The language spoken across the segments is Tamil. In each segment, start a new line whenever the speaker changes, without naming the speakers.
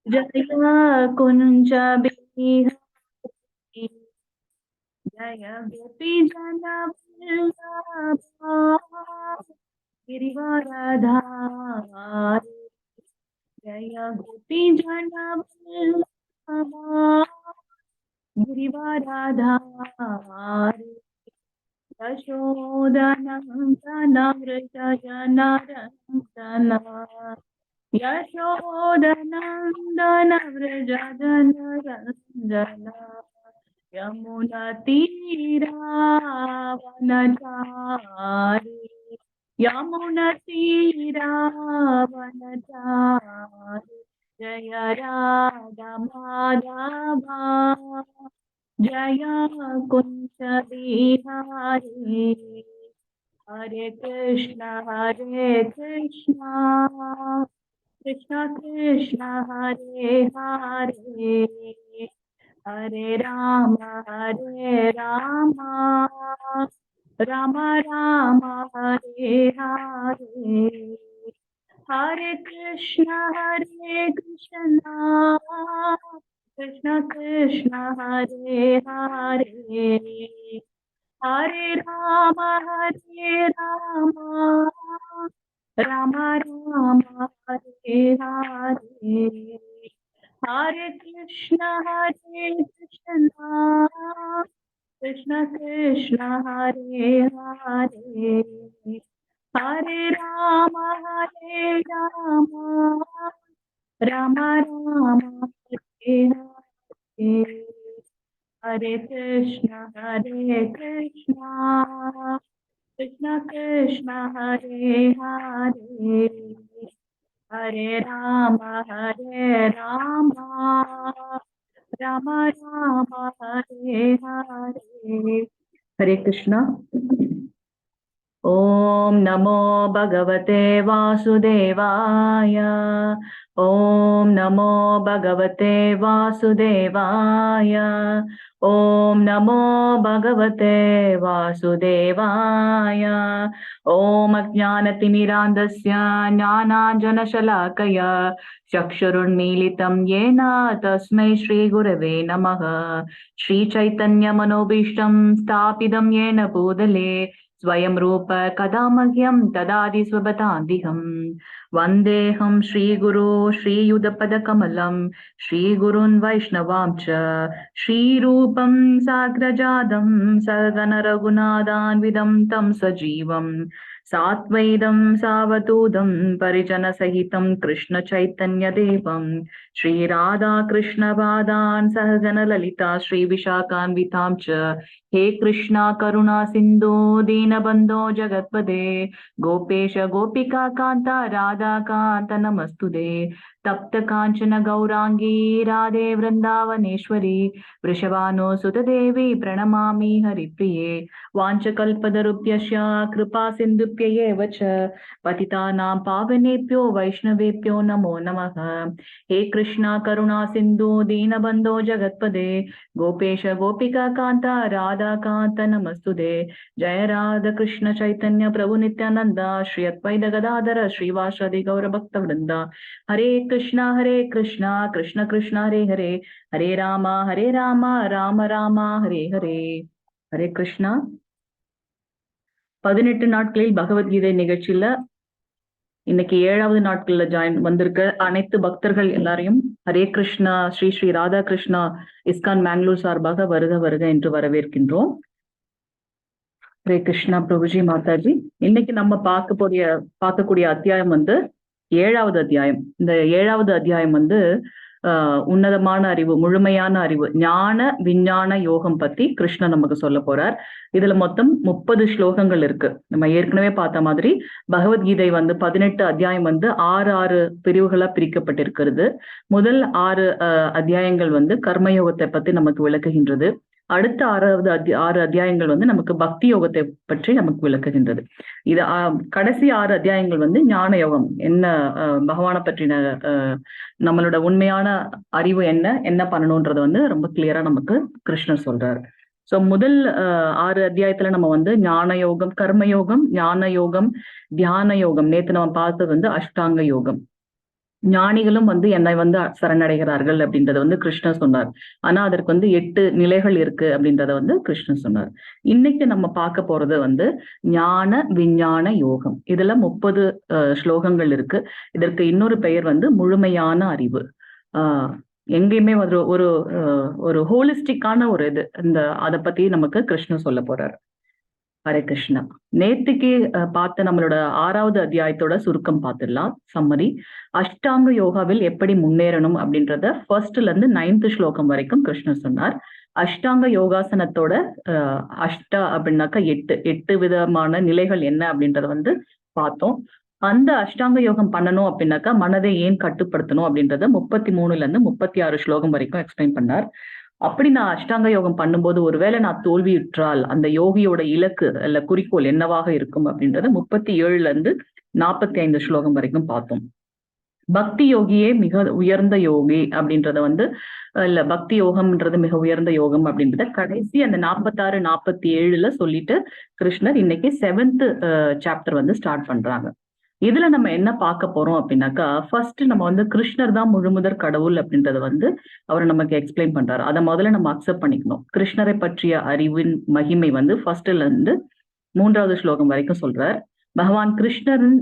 जय कुंज बिहारी जय गोपी जन वल्लभा गिरिवरधारी जय गोपी जन वल्लभा गिरिवरधारी यशोदनन्दन व्रज जनरञ्जन यशोदनन्दन व्रज जनरञ्जन यमुनतीरावनचारि यमुनतीरावनचारि जय राधा माधवा जय कुंज बिहारी हरे कृष्ण कृष्ण कृष्ण हरे हरे हरे राम राम राम हरे हरे हरे कृष्ण कृष्ण कृष्ण हरे हरे हरे राम राम राम हरे हरे हरे कृष्ण कृष्ण कृष्ण हरे हरे हरे राम राम राम हरे हरे हरे कृष्ण कृष्ण कृष्ण हरे हरे हरे राम राम राम हरे हरे हरे कृष्ण। ओम नमो भगवते वासुदेवाय ओम नमो भगवते वासुदेवाय ओम नमो भगवते वासुदेवाय ओम अज्ञानतिमिरान्धस्य ज्ञानाञ्जनशलाकया चक्षुरुन्मीलितं येन तस्मै श्रीगुरवे नमः। श्रीचैतन्यमनोभीष्टं स्थापितं येन भूतले स्वयं रूप कदा मह्यं ददाति स्वपदान्तिकं वन्देऽहं श्रीगुरो श्रीयुतपदकमलं श्रीगुरुन् वैष्णवां च श्रीरूपं साग्रजातं सगण रघुनाथान्वितं तं सजीवं सात्वैदं सावधूतं परिजनसहितं कृष्ण चैतन्यदेवं श्रीराधा कृष्णपादान् सहगण ललिता श्रीविशाखान्वितां च हे कृष्णा करुणा सिंधु दीनबंधो जगत्पदे गोपेश गोपिका कांता राधा कांत नमस्तुते तप्त कांचन गौरांगी राधे वृंदावनेश्वरी वृषभानुसुत देवी प्रणमामि हरिप्रिये वाञ्छकल्पतरुभ्यश्च कृपा सिन्धुभ्यैव च पतितानां पावनेभ्यो वैष्णवेभ्यो नमो नमः। हे कृष्णा करुणा सिंधु दीनबंधो जगत्पदे गोपेश गोपिका कांता राधा कांत नमस्तुते जय राधा कृष्ण चैतन्य प्रभु नित्यानंद श्री अद्वैत गदाधर श्रीवासादि गौर भक्त वृंदा हरे कृष्ण कृष्ण कृष्ण हरे हरे हरे राम राम राम हरे हरे हरे कृष्णा 18 நாட்களில் பகவத்கீதை நிகழ்ச்சியில இன்னைக்கு 7வது நாட்கள்ல ஜாயின் வந்திருக்க அனைத்து பக்தர்கள் எல்லாரையும் ஹரே கிருஷ்ணா ஸ்ரீ ஸ்ரீ ராதா கிருஷ்ணா இஸ்கான் மேங்களூர் சார்பாக வருக வருக என்று வரவேற்கின்றோம். ஹரே கிருஷ்ணா பிரபுஜி மாதாஜி. இன்னைக்கு நம்ம பார்க்கக்கூடிய அத்தியாயம் வந்து 7வது அத்தியாயம். இந்த 7வது அத்தியாயம் வந்து உன்னதமான அறிவு, முழுமையான அறிவு, ஞான விஞ்ஞான யோகம் பத்தி கிருஷ்ணன் நமக்கு சொல்ல போறார். இதுல மொத்தம் 30 ஸ்லோகங்கள் இருக்கு. நம்ம ஏற்கனவே பார்த்த மாதிரி பகவத்கீதை வந்து 18 அத்தியாயம் வந்து 6 பிரிவுகளா பிரிக்கப்பட்டிருக்கிறது. முதல் 6 அத்தியாயங்கள் வந்து கர்மயோகத்தை பத்தி நமக்கு விளக்குகின்றது. அடுத்த 6 அத்தியாயங்கள் வந்து நமக்கு பக்தி யோகத்தை பற்றி நமக்கு விளக்குகின்றது. இது கடைசி 6 அத்தியாயங்கள் வந்து ஞான யோகம், என்ன பகவானை பற்றின நம்மளோட உண்மையான அறிவு என்ன பண்ணணும்ன்றது வந்து ரொம்ப கிளியரா நமக்கு கிருஷ்ணர் சொல்றாரு. சோ முதல் 6 அத்தியாயத்துல நம்ம வந்து ஞான யோகம், கர்ம யோகம், ஞான யோகம், தியான யோகம், நேத்து நம்ம பார்த்தது வந்து அஷ்டாங்க யோகம். ஞானிகளும் வந்து என்னை வந்து சரணடைகிறார்கள் அப்படின்றத வந்து கிருஷ்ணர் சொன்னார். ஆனா அதற்கு வந்து 8 நிலைகள் இருக்கு அப்படின்றத வந்து கிருஷ்ணர் சொன்னார். இன்னைக்கு நம்ம பார்க்க போறது வந்து ஞான விஞ்ஞான யோகம். இதுல 30 ஸ்லோகங்கள் இருக்கு. இதற்கு இன்னொரு பெயர் வந்து முழுமையான அறிவு. ஆஹ் எங்கேயுமே ஒரு ஒரு ஒரு ஹோலிஸ்டிக்கான ஒரு இது இந்த அதை பத்தி நமக்கு கிருஷ்ணர் சொல்ல போறாரு. ஹரே கிருஷ்ணா. நேத்திக்கு பார்த்த நம்மளோட 6வது அத்தியாயத்தோட சுருக்கம் பார்த்துடலாம். சம்மரி. அஷ்டாங்க யோகாவில் எப்படி முன்னேறணும் அப்படின்றத ஃபர்ஸ்ட்ல இருந்து 9th ஸ்லோகம் வரைக்கும் கிருஷ்ணர் சொன்னார். அஷ்டாங்க யோகாசனத்தோட அஷ்டா அப்படின்னாக்கா 8 விதமான நிலைகள் என்ன அப்படின்றத வந்து பார்த்தோம். அந்த அஷ்டாங்க யோகம் பண்ணணும் அப்படின்னாக்கா மனதை ஏன் கட்டுப்படுத்தணும் அப்படின்றத 33ல இருந்து 36 ஸ்லோகம் வரைக்கும் எக்ஸ்பிளைன் பண்ணார். அப்படி நான் அஷ்டாங்க யோகம் பண்ணும்போது ஒருவேளை நான் தோல்வியுற்றால் அந்த யோகியோட இலக்கு அல்ல குறிக்கோள் என்னவாக இருக்கும் அப்படின்றத 37ல இருந்து 45 ஸ்லோகம் வரைக்கும் பார்த்தோம். பக்தி யோகியே மிக உயர்ந்த யோகி அப்படின்றத வந்து இல்ல பக்தி யோகம்ன்றது மிக உயர்ந்த யோகம் அப்படின்றத கடைசி அந்த 46 47ல சொல்லிட்டு கிருஷ்ணர் இன்னைக்கு 7th சாப்டர் வந்து ஸ்டார்ட் பண்றாங்க. இதுல நம்ம என்ன பார்க்க போறோம் அப்படின்னாக்கா ஃபர்ஸ்ட் நம்ம வந்து கிருஷ்ணர் தான் முழுமுதற் கடவுள் அப்படின்றத வந்து அவர் நமக்கு எக்ஸ்பிளைன் பண்றாரு. அதை முதல்ல நம்ம அக்செப்ட் பண்ணிக்கணும். கிருஷ்ணரை பற்றிய அறிவின் மகிமை வந்து ஃபர்ஸ்ட்ல இருந்து 3வது ஸ்லோகம் வரைக்கும் சொல்றார். பகவான் கிருஷ்ணரின்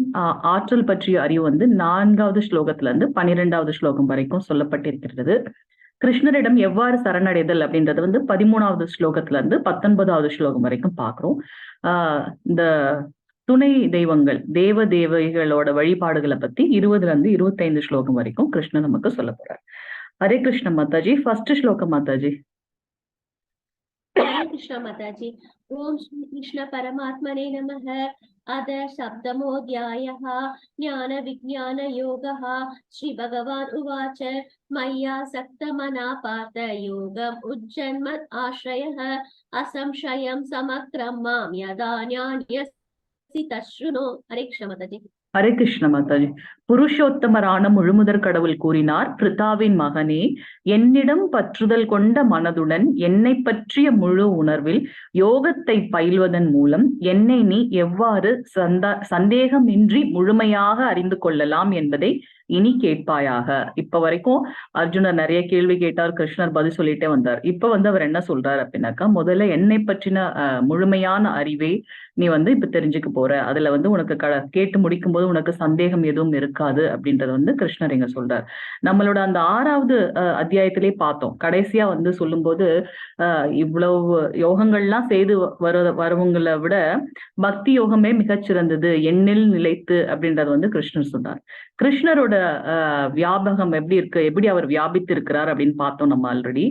ஆற்றல் பற்றிய அறிவு வந்து 4வது ஸ்லோகத்துல இருந்து 12வது ஸ்லோகம் வரைக்கும் சொல்லப்பட்டிருக்கிறது. கிருஷ்ணரிடம் எவ்வாறு சரணடைதல் அப்படின்றது வந்து 13வது ஸ்லோகத்துல இருந்து 19வது ஸ்லோகம் வரைக்கும் பாக்குறோம். இந்த துணை தெய்வங்கள் தேவ தேவைகளோட வழிபாடுகளை பத்தி 20ல இருந்து 25 ஸ்லோகம் வரைக்கும் கிருஷ்ணன் நமக்கு சொல்ல போறார். ஹரே கிருஷ்ண மாதாஜி. ஃபர்ஸ்ட் ஸ்லோகம் மாதாஜி.
हरे कृष्ण माताजी. ओम श्री कृष्ण परमात्मने नमः. अद सप्तमोऽध्यायः ज्ञान विज्ञान योगः. श्री भगवान् उवाच मय्या सक्तमना पार्थ योगम् उज्जन्मत् आश्रयः असंशयं समग्रं मां यदा ஞானயசி தஸ்ருணோ. ஹரே கிருஷ்ண மாதாஜி.
ஹரே கிருஷ்ண மாதாஜி. புருஷோத்தமரான முழுமுதற் கடவுள் கூறினார், பிரிதாவின் மகனே, என்னிடம் பற்றுதல் கொண்ட மனதுடன் என்னை பற்றிய முழு உணர்வில் யோகத்தை பயில்வதன் மூலம் என்னை நீ எவ்வாறு சந்தேகமின்றி முழுமையாக அறிந்து கொள்ளலாம் என்பதை இனி கேட்பாயாக. இப்ப வரைக்கும் அர்ஜுனர் நிறைய கேள்வி கேட்டார், கிருஷ்ணர் பதில் சொல்லிட்டே வந்தார். இப்ப வந்து அவர் என்ன சொல்றாரு அப்படின்னாக்கா, முதல்ல என்னை பற்றின முழுமையான அறிவை நீ வந்து இப்ப தெரிஞ்சுக்க போற. அதுல வந்து உனக்கு கேட்டு முடிக்கும் போது உனக்கு சந்தேகம் எதுவும் இருக்காது அப்படின்றத வந்து கிருஷ்ணர் இங்க சொல்றார். நம்மளோட அந்த 6வது அத்தியாயத்திலே பார்த்தோம். கடைசியா வந்து சொல்லும் போது இவ்வளவு யோகங்கள்லாம் செய்து வரவங்களை விட பக்தி யோகமே மிகச்சிறந்தது, எண்ணில் நிலைத்து அப்படின்றத வந்து கிருஷ்ணர் சொன்னார். கிருஷ்ணரோட வியாபகம் எப்படி இருக்கு, எப்படி அவர் வியாபித்து இருக்கிறார் அப்படின்னு பார்த்தோம் நம்ம ஆல்ரெடி.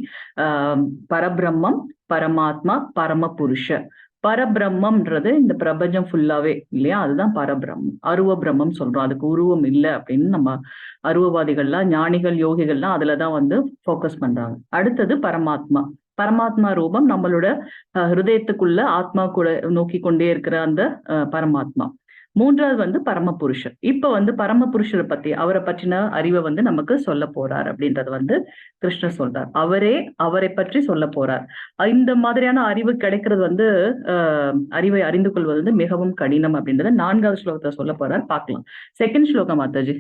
பரபிரம்மம், பரமாத்மா, பரம புருஷ. பரபிரம்மம்ன்றது இந்த பிரபஞ்சம் ஃபுல்லாவே இல்லையா, அதுதான் பரபிரம்மம். அருவ பிரம்மம் சொல்றோம், அதுக்கு உருவம் இல்லை அப்படின்னு நம்ம அருவவாதிகள்லாம் ஞானிகள் யோகிகள்லாம் அதுலதான் வந்து போக்கஸ் பண்றாங்க. அடுத்தது பரமாத்மா. பரமாத்மா ரூபம் நம்மளோட ஹிருதயத்துக்குள்ள ஆத்மா கூட நோக்கி கொண்டே இருக்கிற அந்த பரமாத்மா. 3வது வந்து பரமபுருஷர். இப்ப வந்து பரமபுருஷரை பத்தி அவரை பற்றின அறிவை வந்து நமக்கு சொல்ல போறார் அப்படின்றது வந்து கிருஷ்ணர் சொல்றார். அவரை பற்றி சொல்ல போறார். இந்த மாதிரியான அறிவு கிடைக்கிறது வந்து அறிவை அறிந்து கொள்வது வந்து மிகவும் கடினம் அப்படின்றத 4வது ஸ்லோகத்தை சொல்ல போறார். பார்க்கலாம். செகண்ட் ஸ்லோகம் மாதாஜி.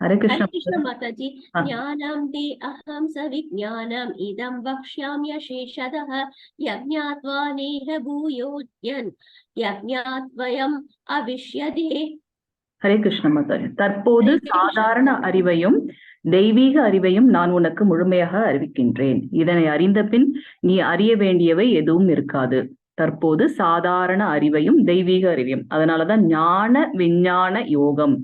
हरे कृष्ण
माताजी. ज्ञानं ते अहं सविज्ञानम् इदं वक्ष्याम्यशेषतः यज्ञात्वा नेह भूयोऽन्यन् यज्ञात्वयम् अविष्यते. ஹரே கிருஷ்ண மாதாஜி. தற்போது சாதாரண அறிவையும் தெய்வீக அறிவையும் நான் உனக்கு முழுமையாக அறிவிக்கின்றேன். இதனை அறிந்த பின் நீ அறிய வேண்டியவை எதுவும் இருக்காது. தற்போது சாதாரண அறிவையும் தெய்வீக அறிவையும், அதனாலதான் ஞான விஞ்ஞான யோகம்.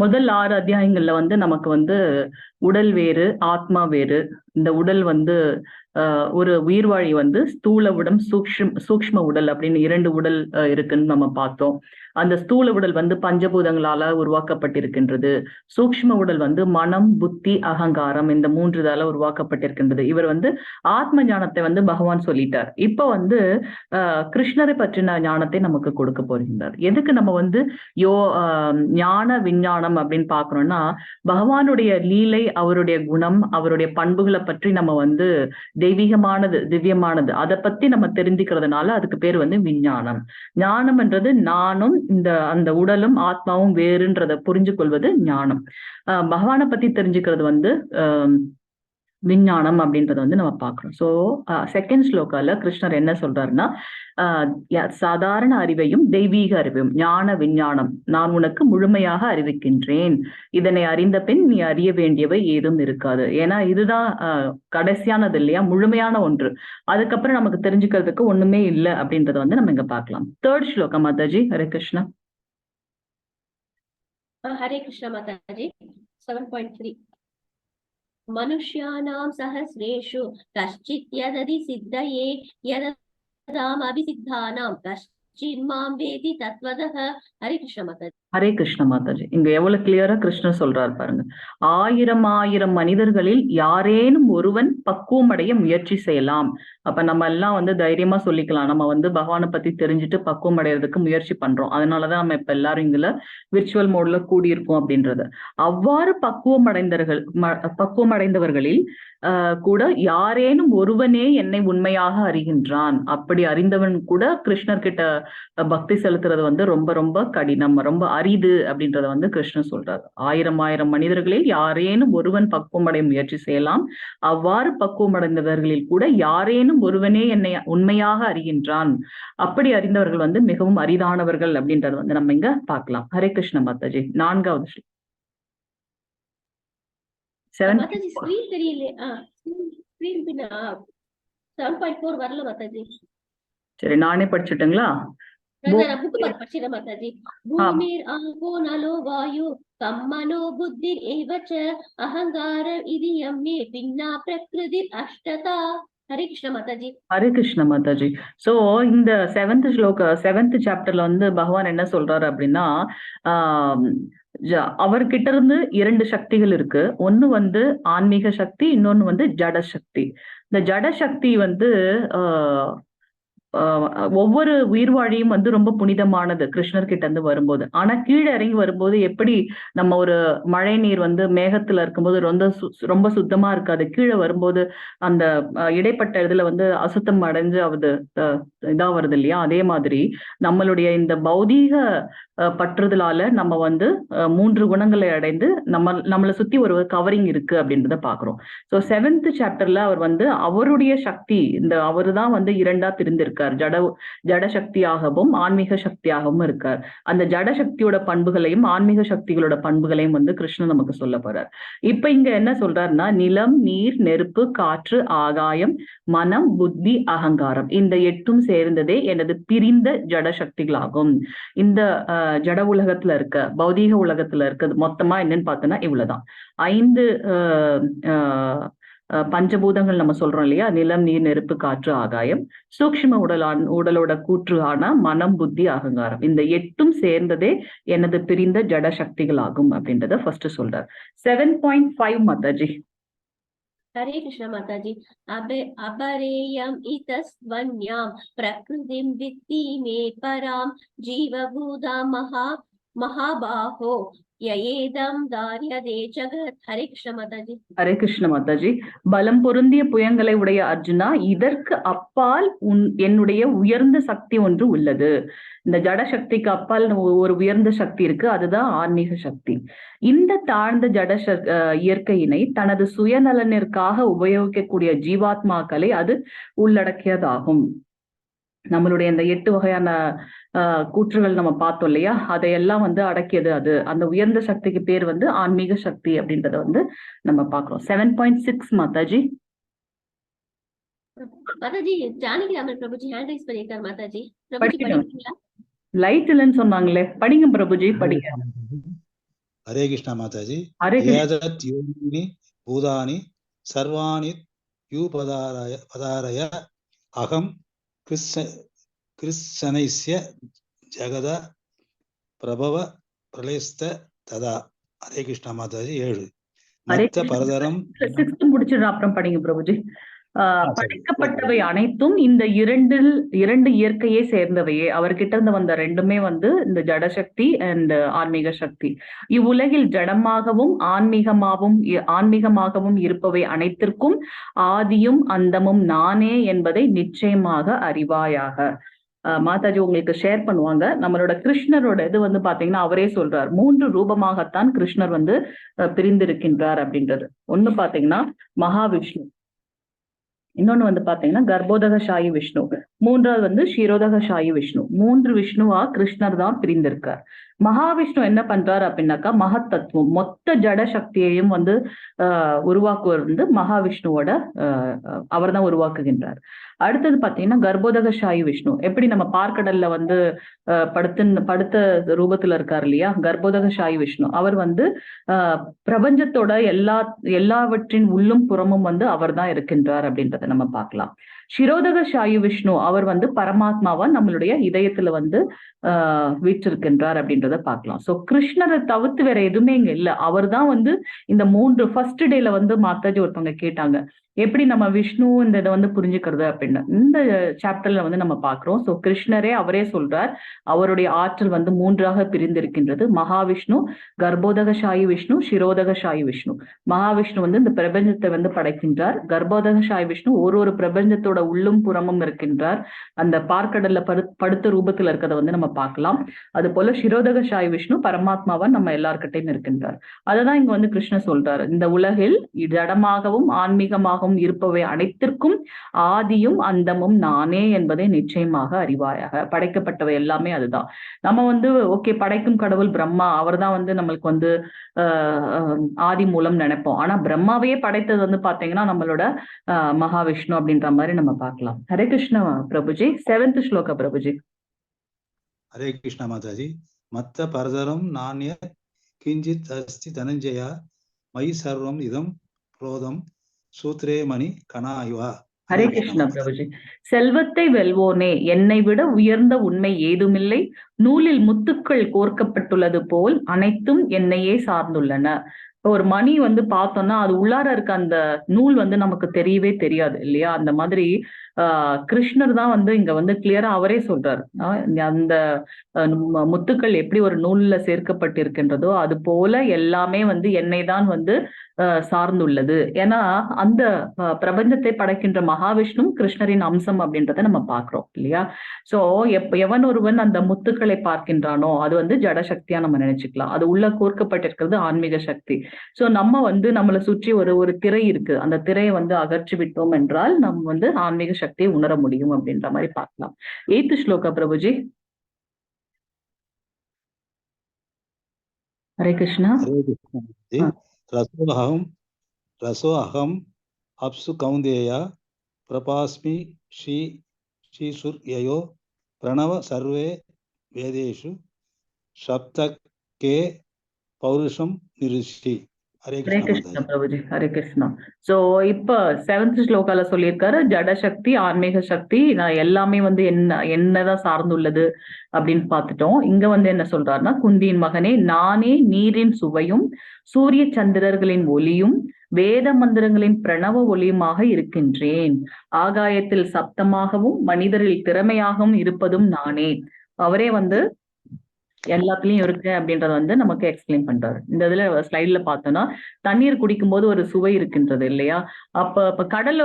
முதல் 6 அத்தியாயங்கள்ல வந்து நமக்கு வந்து உடல் வேறு ஆத்மா வேறு. இந்த உடல் வந்து ஒரு உயிர்வாழி வந்து ஸ்தூல உடம் சூக்ஷ்ம உடல் அப்படின்னு 2 உடல் இருக்குன்னு நம்ம பார்த்தோம். அந்த ஸ்தூல உடல் வந்து பஞ்சபூதங்களால உருவாக்கப்பட்டிருக்கின்றது. சூக்ஷ்ம உடல் வந்து மனம், புத்தி, அகங்காரம் இந்த 3 உருவாக்கப்பட்டிருக்கின்றது. இவர் வந்து ஆத்ம ஞானத்தை வந்து பகவான் சொல்லிட்டார். இப்ப வந்து கிருஷ்ணரை பற்றின ஞானத்தை நமக்கு கொடுக்க போகின்றார். எதுக்கு நம்ம வந்து ஞான விஞ்ஞானம் அப்படின்னு பாக்குறோம்னா, பகவானுடைய லீலை, அவருடைய குணம், அவருடைய பண்புகளை
பற்றி நம்ம வந்து தெய்வீகமானது, திவ்யமானது அதை பத்தி நம்ம தெரிஞ்சுக்கிறதுனால அதுக்கு பேர் வந்து விஞ்ஞானம். ஞானம்ன்றது நானும் அந்த உடலும் ஆத்மாவும் வேறுன்றதை புரிஞ்சு கொள்வது ஞானம். பகவானை பத்தி தெரிஞ்சுக்கிறது வந்து விஞ்ஞானம் அப்படின்றத வந்து நம்ம பார்க்கிறோம். ஸோ செகண்ட் ஸ்லோகால கிருஷ்ணர் என்ன சொல்றாருன்னா, சாதாரண அறிவையும் தெய்வீக அறிவையும் ஞான விஞ்ஞானம் நான் உனக்கு முழுமையாக அறிவிக்கின்றேன். இதனை அறிந்த பின் நீ அறிய வேண்டியவை ஏதும் இருக்காது. ஏன்னா இதுதான் கடைசியானது இல்லையா, முழுமையான ஒன்று. அதுக்கப்புறம் நமக்கு தெரிஞ்சுக்கிறதுக்கு ஒண்ணுமே இல்லை அப்படின்றத வந்து நம்ம இங்க பார்க்கலாம். தேர்ட் ஸ்லோகா மாதாஜி. ஹரே கிருஷ்ணா.
ஹரே கிருஷ்ணா மாதாஜி. 7.3 मनुष्याणां सहस्रेषु कश्चित् यदधि सिद्धये यददामभिसिद्धानां कश्चित् मां वेति तत्त्वतः. हरे कृष्ण माताजी.
ஹரே கிருஷ்ண மாதாஜி. இங்க எவ்வளவு கிளியரா கிருஷ்ணர் சொல்றாரு பாருங்க. 1000 மனிதர்களில் யாரேனும் ஒருவன் பக்குவம் அடைய முயற்சி செய்யலாம். அப்ப நம்ம எல்லாம் வந்து தைரியமா சொல்லிக்கலாம், நம்ம வந்து பகவானை பத்தி தெரிஞ்சுட்டு பக்குவம் அடைறதுக்கு முயற்சி பண்றோம். அதனாலதான் நம்ம இப்ப எல்லாரும் இங்குல விர்ச்சுவல் மோட்ல கூடியிருக்கோம் அப்படின்றது. அவ்வாறு பக்குவம் அடைந்தவர்களில் கூட யாரேனும் ஒருவனே என்னை உண்மையாக அறிகின்றான். அப்படி அறிந்தவன் கூட கிருஷ்ணர் கிட்ட பக்தி செலுத்துறது வந்து ரொம்ப ரொம்ப கடினம், ரொம்ப அரிது அப்படின்றத வந்து கிருஷ்ணர் சொல்றாரு. 1000 மனிதர்களில் யாரேனும் ஒருவன் பக்குவம் அடைய முயற்சி செய்யலாம். அவ்வாறு பக்குவம் அடைந்தவர்களில் கூட யாரேனும் ஒருவனே என்னை உண்மையாக அறிகின்றான். அப்படி அறிந்தவர்கள் வந்து மிகவும் அரிதானவர்கள் அப்படின்றத வந்து நம்ம இங்க பார்க்கலாம். ஹரே கிருஷ்ண மாதாஜி. 4வது
7.4 வரல மாதாஜி.
சரி, நானே படிச்சுட்டுங்களா?
பூமிர் ஆபோ நலோ வாயு கம்மனோ புத்திர் ஏவச்ச அஹங்கார இது யம்மே பின்னா பிரகிருதி அஷ்டதா. ஹரே கிருஷ்ண மாதாஜி.
ஹரே கிருஷ்ண மாதாஜி. சோ இந்த 7th சாப்டர்ல வந்து பகவான் என்ன சொல்றாரு அப்படின்னா, அவர்கிட்ட இருந்து 2 சக்திகள் இருக்கு. ஒண்ணு வந்து ஆன்மீக சக்தி, இன்னொன்னு வந்து ஜட சக்தி. இந்த ஜட சக்தி வந்து ஒவ்வொரு உயிர்வாழியும் வந்து ரொம்ப புனிதமானது கிருஷ்ணர் கிட்ட இருந்து வரும்போது. ஆனா கீழே இறங்கி வரும்போது எப்படி நம்ம ஒரு மழை நீர் வந்து மேகத்துல இருக்கும்போது ரொம்ப சுத்தமா இருக்காது, கீழே வரும்போது அந்த இடைப்பட்ட இதுல வந்து அசுத்தம் அடைஞ்சு இதா வருது இல்லையா? அதே மாதிரி நம்மளுடைய இந்த பௌதீக பற்றுதலால நம்ம வந்து 3 குணங்களை அடைந்து நம்மளை சுத்தி ஒரு கவரிங் இருக்கு அப்படின்றத பாக்குறோம். ஸோ 7th சாப்டர்ல அவர் வந்து அவருடைய சக்தி, அவரு தான் வந்து 2ஆ பிரிந்திருக்கார். ஜட சக்தியாகவும் ஆன்மீக சக்தியாகவும் இருக்கார். அந்த ஜட சக்தியோட பண்புகளையும் ஆன்மீக சக்திகளோட பண்புகளையும் வந்து கிருஷ்ணன் நமக்கு சொல்ல போறார். இப்ப இங்க என்ன சொல்றாருன்னா, நிலம், நீர், நெருப்பு, காற்று, ஆகாயம், மனம், புத்தி, அகங்காரம், இந்த 8ம் சேர்ந்ததே எனது பிரிந்த ஜட சக்திகளாகும். இந்த ஜட உலகத்துல இருக்க, பௌதீக உலகத்துல இருக்கிறது மொத்தமா என்னன்னு பார்த்தோன்னா இவ்வளவுதான். 5 பஞ்சபூதங்கள் நம்ம சொல்றோம் இல்லையா? நிலம், நீர், நெருப்பு, காற்று, ஆகாயம். சூக்ஷ்ம உடலோட கூற்று ஆனா மனம், புத்தி, அகங்காரம், இந்த 8ம் சேர்ந்ததே எனது பிரிந்த ஜட சக்திகள் ஆகும் அப்படின்றத ஃபர்ஸ்ட் சொல்றார். 7.5 மாதாஜி.
ஹரே கிருஷ்ண மாதாஜி. அபரேயம் இதஸ்வன்யாம் பிரகிருதிம் வித்தி மே பராம் ஜீவபூதா மகாபாஹோ யஏதம் தார்யதே ஜகத். ஹரே கிருஷ்ண மாதாஜி. ஹரே கிருஷ்ண
மாதாஜி. பலம் பொருந்திய புயங்களை உடைய அர்ஜுனா, இதற்கு அப்பால் என்னுடைய உயர்ந்த சக்தி ஒன்று உள்ளது. இந்த ஜட சக்திக்கு அப்பால் ஒரு உயர்ந்த சக்தி இருக்கு, அதுதான் ஆன்மீக சக்தி. இந்த தாழ்ந்த ஜட இயற்கையினை தனது சுயநலனிற்காக உபயோகிக்கக்கூடிய ஜீவாத்மாக்களை அது உள்ளடக்கியதாகும். நம்மளுடைய இந்த 8 வகையான கூற்றுகள் நம்ம பார்த்தோம் இல்லையா? அதையெல்லாம் வந்து அடக்கியது அது. அந்த உயர்ந்த சக்திக்கு பேர் வந்து ஆன்மீக சக்தி அப்படின்றத வந்து நம்ம பார்க்கிறோம். 7.6 மாதாஜி.
மாதாஜி, ஜானகி ராமன் பிரபுஜி ஹேண்ட் ரைஸ் பண்ணிருக்கார் மாதாஜி. பிரபுஜி படிக்கிறீங்களா?
லைட் இல்லைன்னு சொன்னாங்களே, படிங்க பிரபுஜி, படிங்க.
ஹரே கிருஷ்ணா மாதாஜி.
ஏதத்
யோனினி பூதானி சர்வாணி யூபதாரய அகம் கிருஷ்ணனைஸ்ய ஜகத பிரபவ பிரளயஸ்த ததா. ஹரே கிருஷ்ணா மாதாஜி. 7 மத்த பரதரம்
முடிச்சிடுறேன், அப்புறம் படிங்க பிரபுஜி. படைக்கப்பட்டவை அனைத்தும் இந்த இரண்டு இயற்கையை சேர்ந்தவையே. அவர்கிட்ட இருந்து வந்த ரெண்டுமே வந்து இந்த ஜடசக்தி அண்ட் ஆன்மீக சக்தி. இவ்வுலகில் ஜடமாகவும் ஆன்மீகமாகவும் இருப்பவை அனைத்திற்கும் ஆதியும் அந்தமும் நானே என்பதை நிச்சயமாக அறிவாயாக. மாதாஜி உங்களுக்கு ஷேர் பண்ணுவாங்க. நம்மளோட கிருஷ்ணரோட இது வந்து பாத்தீங்கன்னா அவரே சொல்றார், 3 ரூபமாகத்தான் கிருஷ்ணர் வந்து பிரிந்திருக்கின்றார் அப்படின்றது. ஒண்ணு பாத்தீங்கன்னா மகாவிஷ்ணு, இன்னொன்னு வந்து பாத்தீங்கன்னா கர்ப்போதகசாயி விஷ்ணு, மூன்றாவது வந்து ஷிரோதகசாயி விஷ்ணு. 3 விஷ்ணுவா கிருஷ்ணர் தான் பிரிந்திருக்கார். மகாவிஷ்ணு என்ன பண்றாரு அப்படின்னாக்கா மகத்தத்துவம், மொத்த ஜட சக்தியையும் வந்து உருவாக்குவர் வந்து மகாவிஷ்ணுவோட அவர் தான் உருவாக்குகின்றார். அடுத்தது பாத்தீங்கன்னா கர்ப்போதகசாயி விஷ்ணு, எப்படி நம்ம பார்க்கடல்ல வந்து படுத்த ரூபத்துல இருக்கார் இல்லையா, கர்ப்போதகசாயி விஷ்ணு. அவர் வந்து பிரபஞ்சத்தோட எல்லாவற்றின் உள்ளும் புறமும் வந்து அவர் தான் இருக்கின்றார் அப்படின்றத நம்ம பார்க்கலாம். ஷிரோதகசாயி விஷ்ணு அவர் வந்து பரமாத்மாவா நம்மளுடைய இதயத்துல வந்து வீற்றிருக்கின்றார் அப்படின்றத பார்க்கலாம். சோ கிருஷ்ணரை தவிர்த்து வேற எதுவுமே இங்க இல்ல. அவர் தான் வந்து இந்த 3 ஃபர்ஸ்ட் டேல வந்து மாதாஜி ஒருத்தவங்க கேட்டாங்க, எப்படி நம்ம விஷ்ணு இந்த இதை வந்து புரிஞ்சுக்கிறது அப்படின்னு. இந்த சாப்டர்ல வந்து நம்ம பாக்குறோம். சோ கிருஷ்ணரே அவரே சொல்றார், அவருடைய ஆற்றல் வந்து 3ஆக பிரிந்திருக்கின்றது. மகாவிஷ்ணு, கர்ப்போதகசாயி விஷ்ணு, ஷிரோதகசாயி விஷ்ணு. மகாவிஷ்ணு வந்து இந்த பிரபஞ்சத்தை வந்து படைக்கின்றார். கர்ப்போதகசாயி விஷ்ணு ஒரு பிரபஞ்சத்தோட உள்ளும் புறமும் இருக்கின்றார். அந்த பார்க்கடல்ல படுத்த ரூபத்துல இருக்கிறத வந்து நம்ம பார்க்கலாம். அது போல ஷிரோதகசாயி விஷ்ணு பரமாத்மாவா நம்ம எல்லார்கிட்டையும் இருக்கின்றார். அததான் இங்க வந்து கிருஷ்ணர் சொல்றாரு, இந்த உலகில் ஜடமாகவும் ஆன்மீகமாகவும் இருப்பவை அனைத்திற்கும் ஆதியும் அந்தமும் நானே என்பதை நிச்சயமாக அறிவாயாக. படைக்கப்பட்டவை எல்லாமே அதுதான். நம்ம வந்து ஓகே படைக்கும் கடவுள் பிரம்மா, அவர் தான் வந்து நம்மளுக்கு வந்து ஆதி மூலம் நினைப்போம். ஆனா பிரம்மாவையே படைத்தது வந்து பாத்தீங்கன்னா நம்மளோட மகாவிஷ்ணு அப்படின்ற மாதிரி நம்ம பார்க்கலாம். ஹரே கிருஷ்ண பிரபுஜி. 7th ஸ்லோகா பிரபுஜி.
ஹரே கிருஷ்ண மாதாஜி. மத்த பரதரம் நானிய கிஞ்சித் அஸ்தி தனஞ்சயா மயி சர்வம் இதம் புரோதம் சூத்ரே மணி கனாயுவா.
ஹரே கிருஷ்ண பிரபுஜி. செல்வத்தை வெல்வோனே, என்னை விட உயர்ந்த உண்மை ஏதுமில்லை. நூலில் முத்துக்கள் கோர்க்கப்பட்டுள்ளது போல் அனைத்தும் என்னையே சார்ந்துள்ளன. ஒரு மணி வந்து பார்த்தோம்னா அது உள்ளார இருக்க அந்த நூல் வந்து நமக்கு தெரியவே தெரியாது இல்லையா. அந்த மாதிரி கிருஷ்ணர் தான் வந்து இங்க வந்து கிளியரா அவரே சொல்றாரு, அந்த முத்துக்கள் எப்படி ஒரு நூல்ல சேர்க்கப்பட்டிருக்கின்றதோ அது போல எல்லாமே வந்து என்னை தான் வந்து சார்ந்துள்ளது. ஏன்னா அந்த பிரபஞ்சத்தை படைக்கின்ற மகாவிஷ்ணு கிருஷ்ணரின் அம்சம் அப்படின்றத நம்ம பார்க்கிறோம் இல்லையா. சோ எவன் ஒருவன் அந்த முத்துக்களை பார்க்கின்றானோ அது வந்து ஜடசக்தியா நம்ம நினைச்சுக்கலாம். அது உள்ள கோர்க்கப்பட்டிருக்கிறது ஆன்மீக சக்தி. சோ நம்ம வந்து நம்மளை சுற்றி ஒரு திரை இருக்கு, அந்த திரையை வந்து அகற்றி விட்டோம் என்றால் நம்ம வந்து ஆன்மீக சக்தியை உணர முடியும் அப்படின்ற மாதிரி பார்க்கலாம். 8th ஸ்லோகா பிரபுஜி. ஹரே கிருஷ்ணா.
ரசோ அகம் அப்சு கௌந்தேயா பிரபாஸ்மி ஸ்ரீசுர்யயோ பிரணவ சர்வே வேதேஷு சப்தகே பௌருஷம் நிருஷ்டி. ஹரே
கிருஷ்ணா பிரபுஜி. ஹரே கிருஷ்ணா. சோ இப்ப 7th ஸ்லோகால சொல்லியிருக்காரு ஜடசக்தி ஆன்மீக சக்தி நான் எல்லாமே வந்து என்னதான் சார்ந்துள்ளது அப்படின்னு பார்த்துட்டோம். இங்க வந்து என்ன சொல்றாருன்னா, குந்தியின் மகனே, நானே நீரின் சுவையும் சூரிய சந்திரர்களின் ஒளியும் வேத மந்திரங்களின் பிரணவ ஒளியுமாக இருக்கின்றேன். ஆகாயத்தில் சப்தமாகவும் மனிதரில் திறமையாகவும் இருப்பதும் நானே. அவரே வந்து எல்லாத்துலயும் இருக்கு அப்படின்றத வந்து நமக்கு எக்ஸ்பிளைன் பண்றாரு. இந்த இதுல ஸ்லைட்ல பார்த்தோம்னா தண்ணீர் குடிக்கும் போது ஒரு சுவை இருக்கின்றது இல்லையா. இப்ப கடல்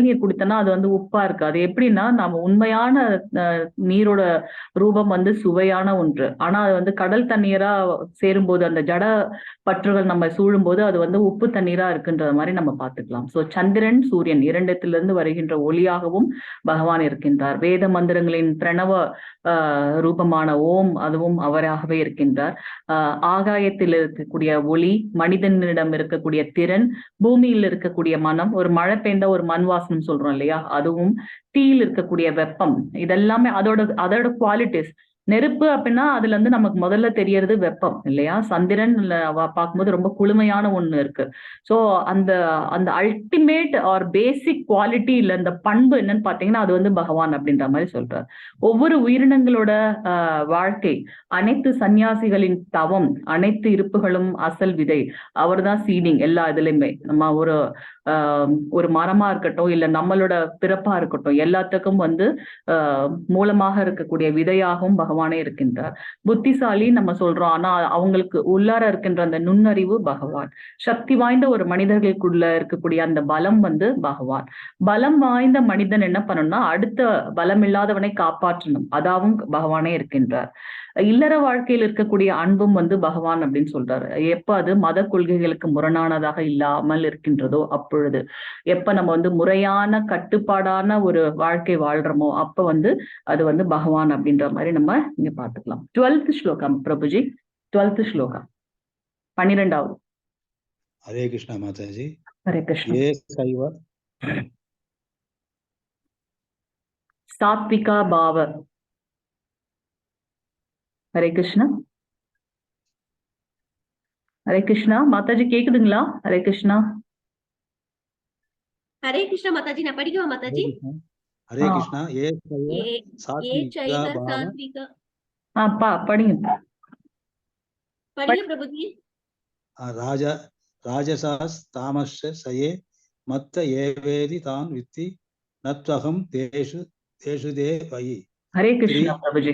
நீர் குடித்தோம்னா அது வந்து உப்பா இருக்கு. அது எப்படின்னா நம்ம உண்மையான நீரோட ரூபம் வந்து சுவையான ஒன்று. ஆனா அது வந்து கடல் தண்ணீரா சேரும்போது அந்த ஜட பற்றுகள் நம்ம சூழும் போது அது வந்து உப்பு தண்ணீரா இருக்குன்ற மாதிரி நம்ம பார்த்துக்கலாம். சோ சந்திரன் சூரியன் இரண்டத்திலிருந்து வருகின்ற ஒளியாகவும் பகவான் இருக்கின்றார். வேத மந்திரங்களின் பிரணவ ரூபமான ஓம் அதுவும் அவராகவே இருக்கின்றார். ஆகாயத்தில் இருக்கக்கூடிய ஒளி, மனிதனிடம் இருக்கக்கூடிய திறன், பூமியில் இருக்கக்கூடிய மனம், ஒரு மழை பெய்ந்த ஒரு மண் வாசனம் சொல்றோம் இல்லையா, அதுவும் தீயில் இருக்கக்கூடிய வெப்பம், இதெல்லாமே அதோட குவாலிட்டிஸ். நெருப்பு அப்படின்னா அதுல இருந்து நமக்கு முதல்ல தெரியறது வெப்பம் இல்லையா. சந்திரன் பார்க்கும்போது ரொம்ப குளுமையான ஒண்ணு இருக்கு. சோ அந்த அல்டிமேட் ஆர் பேசிக் குவாலிட்டி இல்ல இந்த பண்பு என்னன்னு பாத்தீங்கன்னா அது வந்து பகவான் அப்படின்ற மாதிரி சொல்றார். ஒவ்வொரு உயிரினங்களோட வாழ்க்கை, அனைத்து சன்னியாசிகளின் தவம், அனைத்து இருப்புகளும் அசல் விதை, அவர் தான் சீடிங் எல்லா இதுலயுமே. நம்ம ஒரு மரமா இருக்கட்டும், இல்ல நம்மளோட பிறப்பா இருக்கட்டும், எல்லாத்துக்கும் வந்து மூலமாக இருக்கக்கூடிய விதையாகவும் பகவானே இருக்கின்றார். புத்திசாலி நம்ம சொல்றோம், ஆனா அவங்களுக்கு உள்ளார இருக்கின்ற அந்த நுண்ணறிவு பகவான். சக்தி வாய்ந்த ஒரு மனிதர்களுக்குள்ள இருக்கக்கூடிய அந்த பலம் வந்து பகவான். பலம் வாய்ந்த மனிதன் என்ன பண்ணணும்னா அடுத்த பலம் இல்லாதவனை காப்பாற்றணும், அதாவும் பகவானே இருக்கின்றார். இல்லற வாழ்க்கையில் இருக்கக்கூடிய அன்பும் வந்து பகவான் அப்படின்னு சொல்றாரு. எப்ப அது மத கொள்கைகளுக்கு முரணானதாக இல்லாமல் இருக்கின்றதோ அப்பொழுது, எப்ப நம்ம வந்து முறையான கட்டுப்பாடான ஒரு வாழ்க்கை வாழ்றோமோ அப்ப வந்து அது வந்து பகவான் அப்படின்ற மாதிரி நம்ம இங்க பாத்துக்கலாம். 12th ஸ்லோகம் பிரபுஜி, 12th ஸ்லோகம் 12வது.
हरे कृष्णा माता जी।
ஹரே கிருஷ்ணா.
ये सैव
சாத்விகா பாவ. ஹரே கிருஷ்ணா. ஹரே கிருஷ்ணா மாதாஜி கேக்குதுங்களா? ஹரே கிருஷ்ணா.
ஹரே கிருஷ்ணா மாதாஜி, நான் படிக்கவா மாதாஜி?
हरे कृष्णा ये सैव
ஏ
सात्विका
சைவ
भाव
சாத்விக.
படிங்க.
படிங்க பிரபுஜி.
राजा राजसास् तामश्च सये मत्त एवेदि तान् वित्ति नत्वहं तेषु तेषु दे वयि।
ஹரே கிருஷ்ணா பிரபுஜி.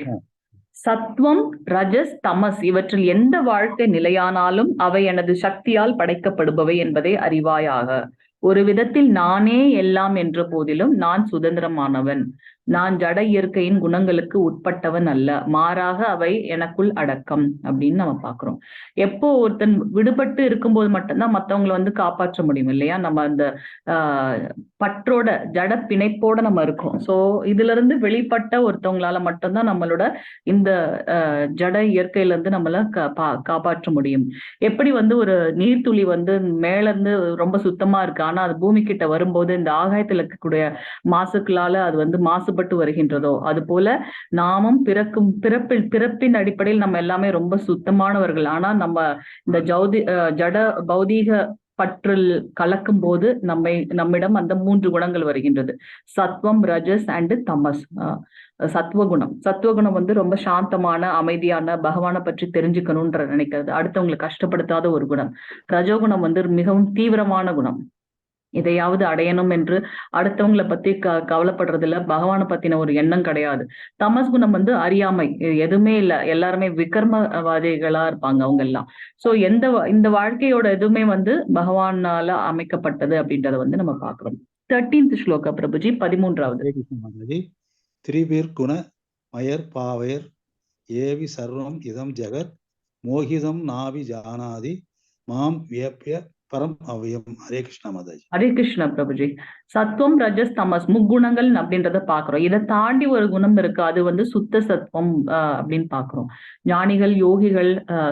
சத்வம், ரஜஸ், தமஸ் இவற்றில் எந்த வாழ்க்கை நிலையானாலும் அவை எனது சக்தியால் படைக்கப்படுபவை என்பதை அறிவாயாக. ஒரு விதத்தில் நானே எல்லாம் என்ற போதிலும் நான் சுதந்திரமானவன். நான் ஜட இயற்கையின் குணங்களுக்கு உட்பட்டவன் அல்ல, மாறாக அவை எனக்குள் அடக்கம் அப்படின்னு நம்ம பாக்குறோம். எப்போ ஒருத்தன் விடுபட்டு இருக்கும்போது மட்டும்தான் மத்தவங்களை வந்து காப்பாற்ற முடியும் இல்லையா? நம்ம அந்த பற்றோட ஜட பிணைப்போட நம்ம இருக்கோம். சோ இதுல இருந்து வெளிப்பட்ட ஒருத்தவங்களால மட்டும்தான் நம்மளோட இந்த ஜட இயற்கையில இருந்து நம்மள காப்பாற்ற முடியும். எப்படி வந்து ஒரு நீர்த்துளி வந்து மேல இருந்து ரொம்ப சுத்தமா இருக்கு, ஆனா அது பூமி கிட்ட வரும்போது இந்த ஆகாயத்துல இருக்கக்கூடிய மாசுக்களால அது வந்து மாசுபட்டு வருகின்றதோ, அது போல நாமும் பிறப்பின் அடிப்படையில் நம்ம எல்லாமே ரொம்ப சுத்தமானவர்கள். ஆனா நம்ம இந்த ஜட பௌதீக பற்றில் கலக்கும் போது நம்மிடம் அந்த 3 குணங்கள் வருகின்றது. சத்வம், ரஜஸ் அண்ட் தமஸ். சத்துவகுணம் வந்து ரொம்ப சாந்தமான, அமைதியான, பகவானை பற்றி தெரிஞ்சுக்கணும்ன்ற நினைக்கிறது, அடுத்தவங்களை கஷ்டப்படுத்தாத ஒரு குணம். ரஜோகுணம் வந்து மிகவும் தீவிரமான குணம், எதையாவது அடையணும் என்று அடுத்தவங்களை பத்தி கவலைப்படுறது இல்ல, பகவானை பத்தின ஒரு எண்ணம் கிடையாது. தமஸ் குணம் வந்து அறியாமை, எதுவுமே இல்ல, எல்லாருமே விகர்மவாதிகளா இருப்பாங்க அவங்க எல்லாம். சோ இந்த வாழ்க்கையோட எதுவுமே வந்து பகவானால அமைக்கப்பட்டது அப்படின்றத வந்து நம்ம பாக்குறோம். 13th ஸ்லோகா பிரபுஜி, 13வது.
திரிபிர் குண மயர் பாவையர் ஏவி சர்வம் இதம் ஜெகத் மோகிதம் நாவி ஜானாதி மாம் வியப்ய பரம் அவ்யம். ஹரே கிருஷ்ணா மாதாஜி.
ஹரே கிருஷ்ணா பிரபுஜி. சத்வம், ரஜஸ், தமஸ் முக்குணங்கள் அப்படின்றத பாக்குறோம். இதை தாண்டி ஒரு குணம் இருக்கு, அது வந்து சுத்த சத்துவம் அப்படின்னு பாக்குறோம். ஞானிகள், யோகிகள்,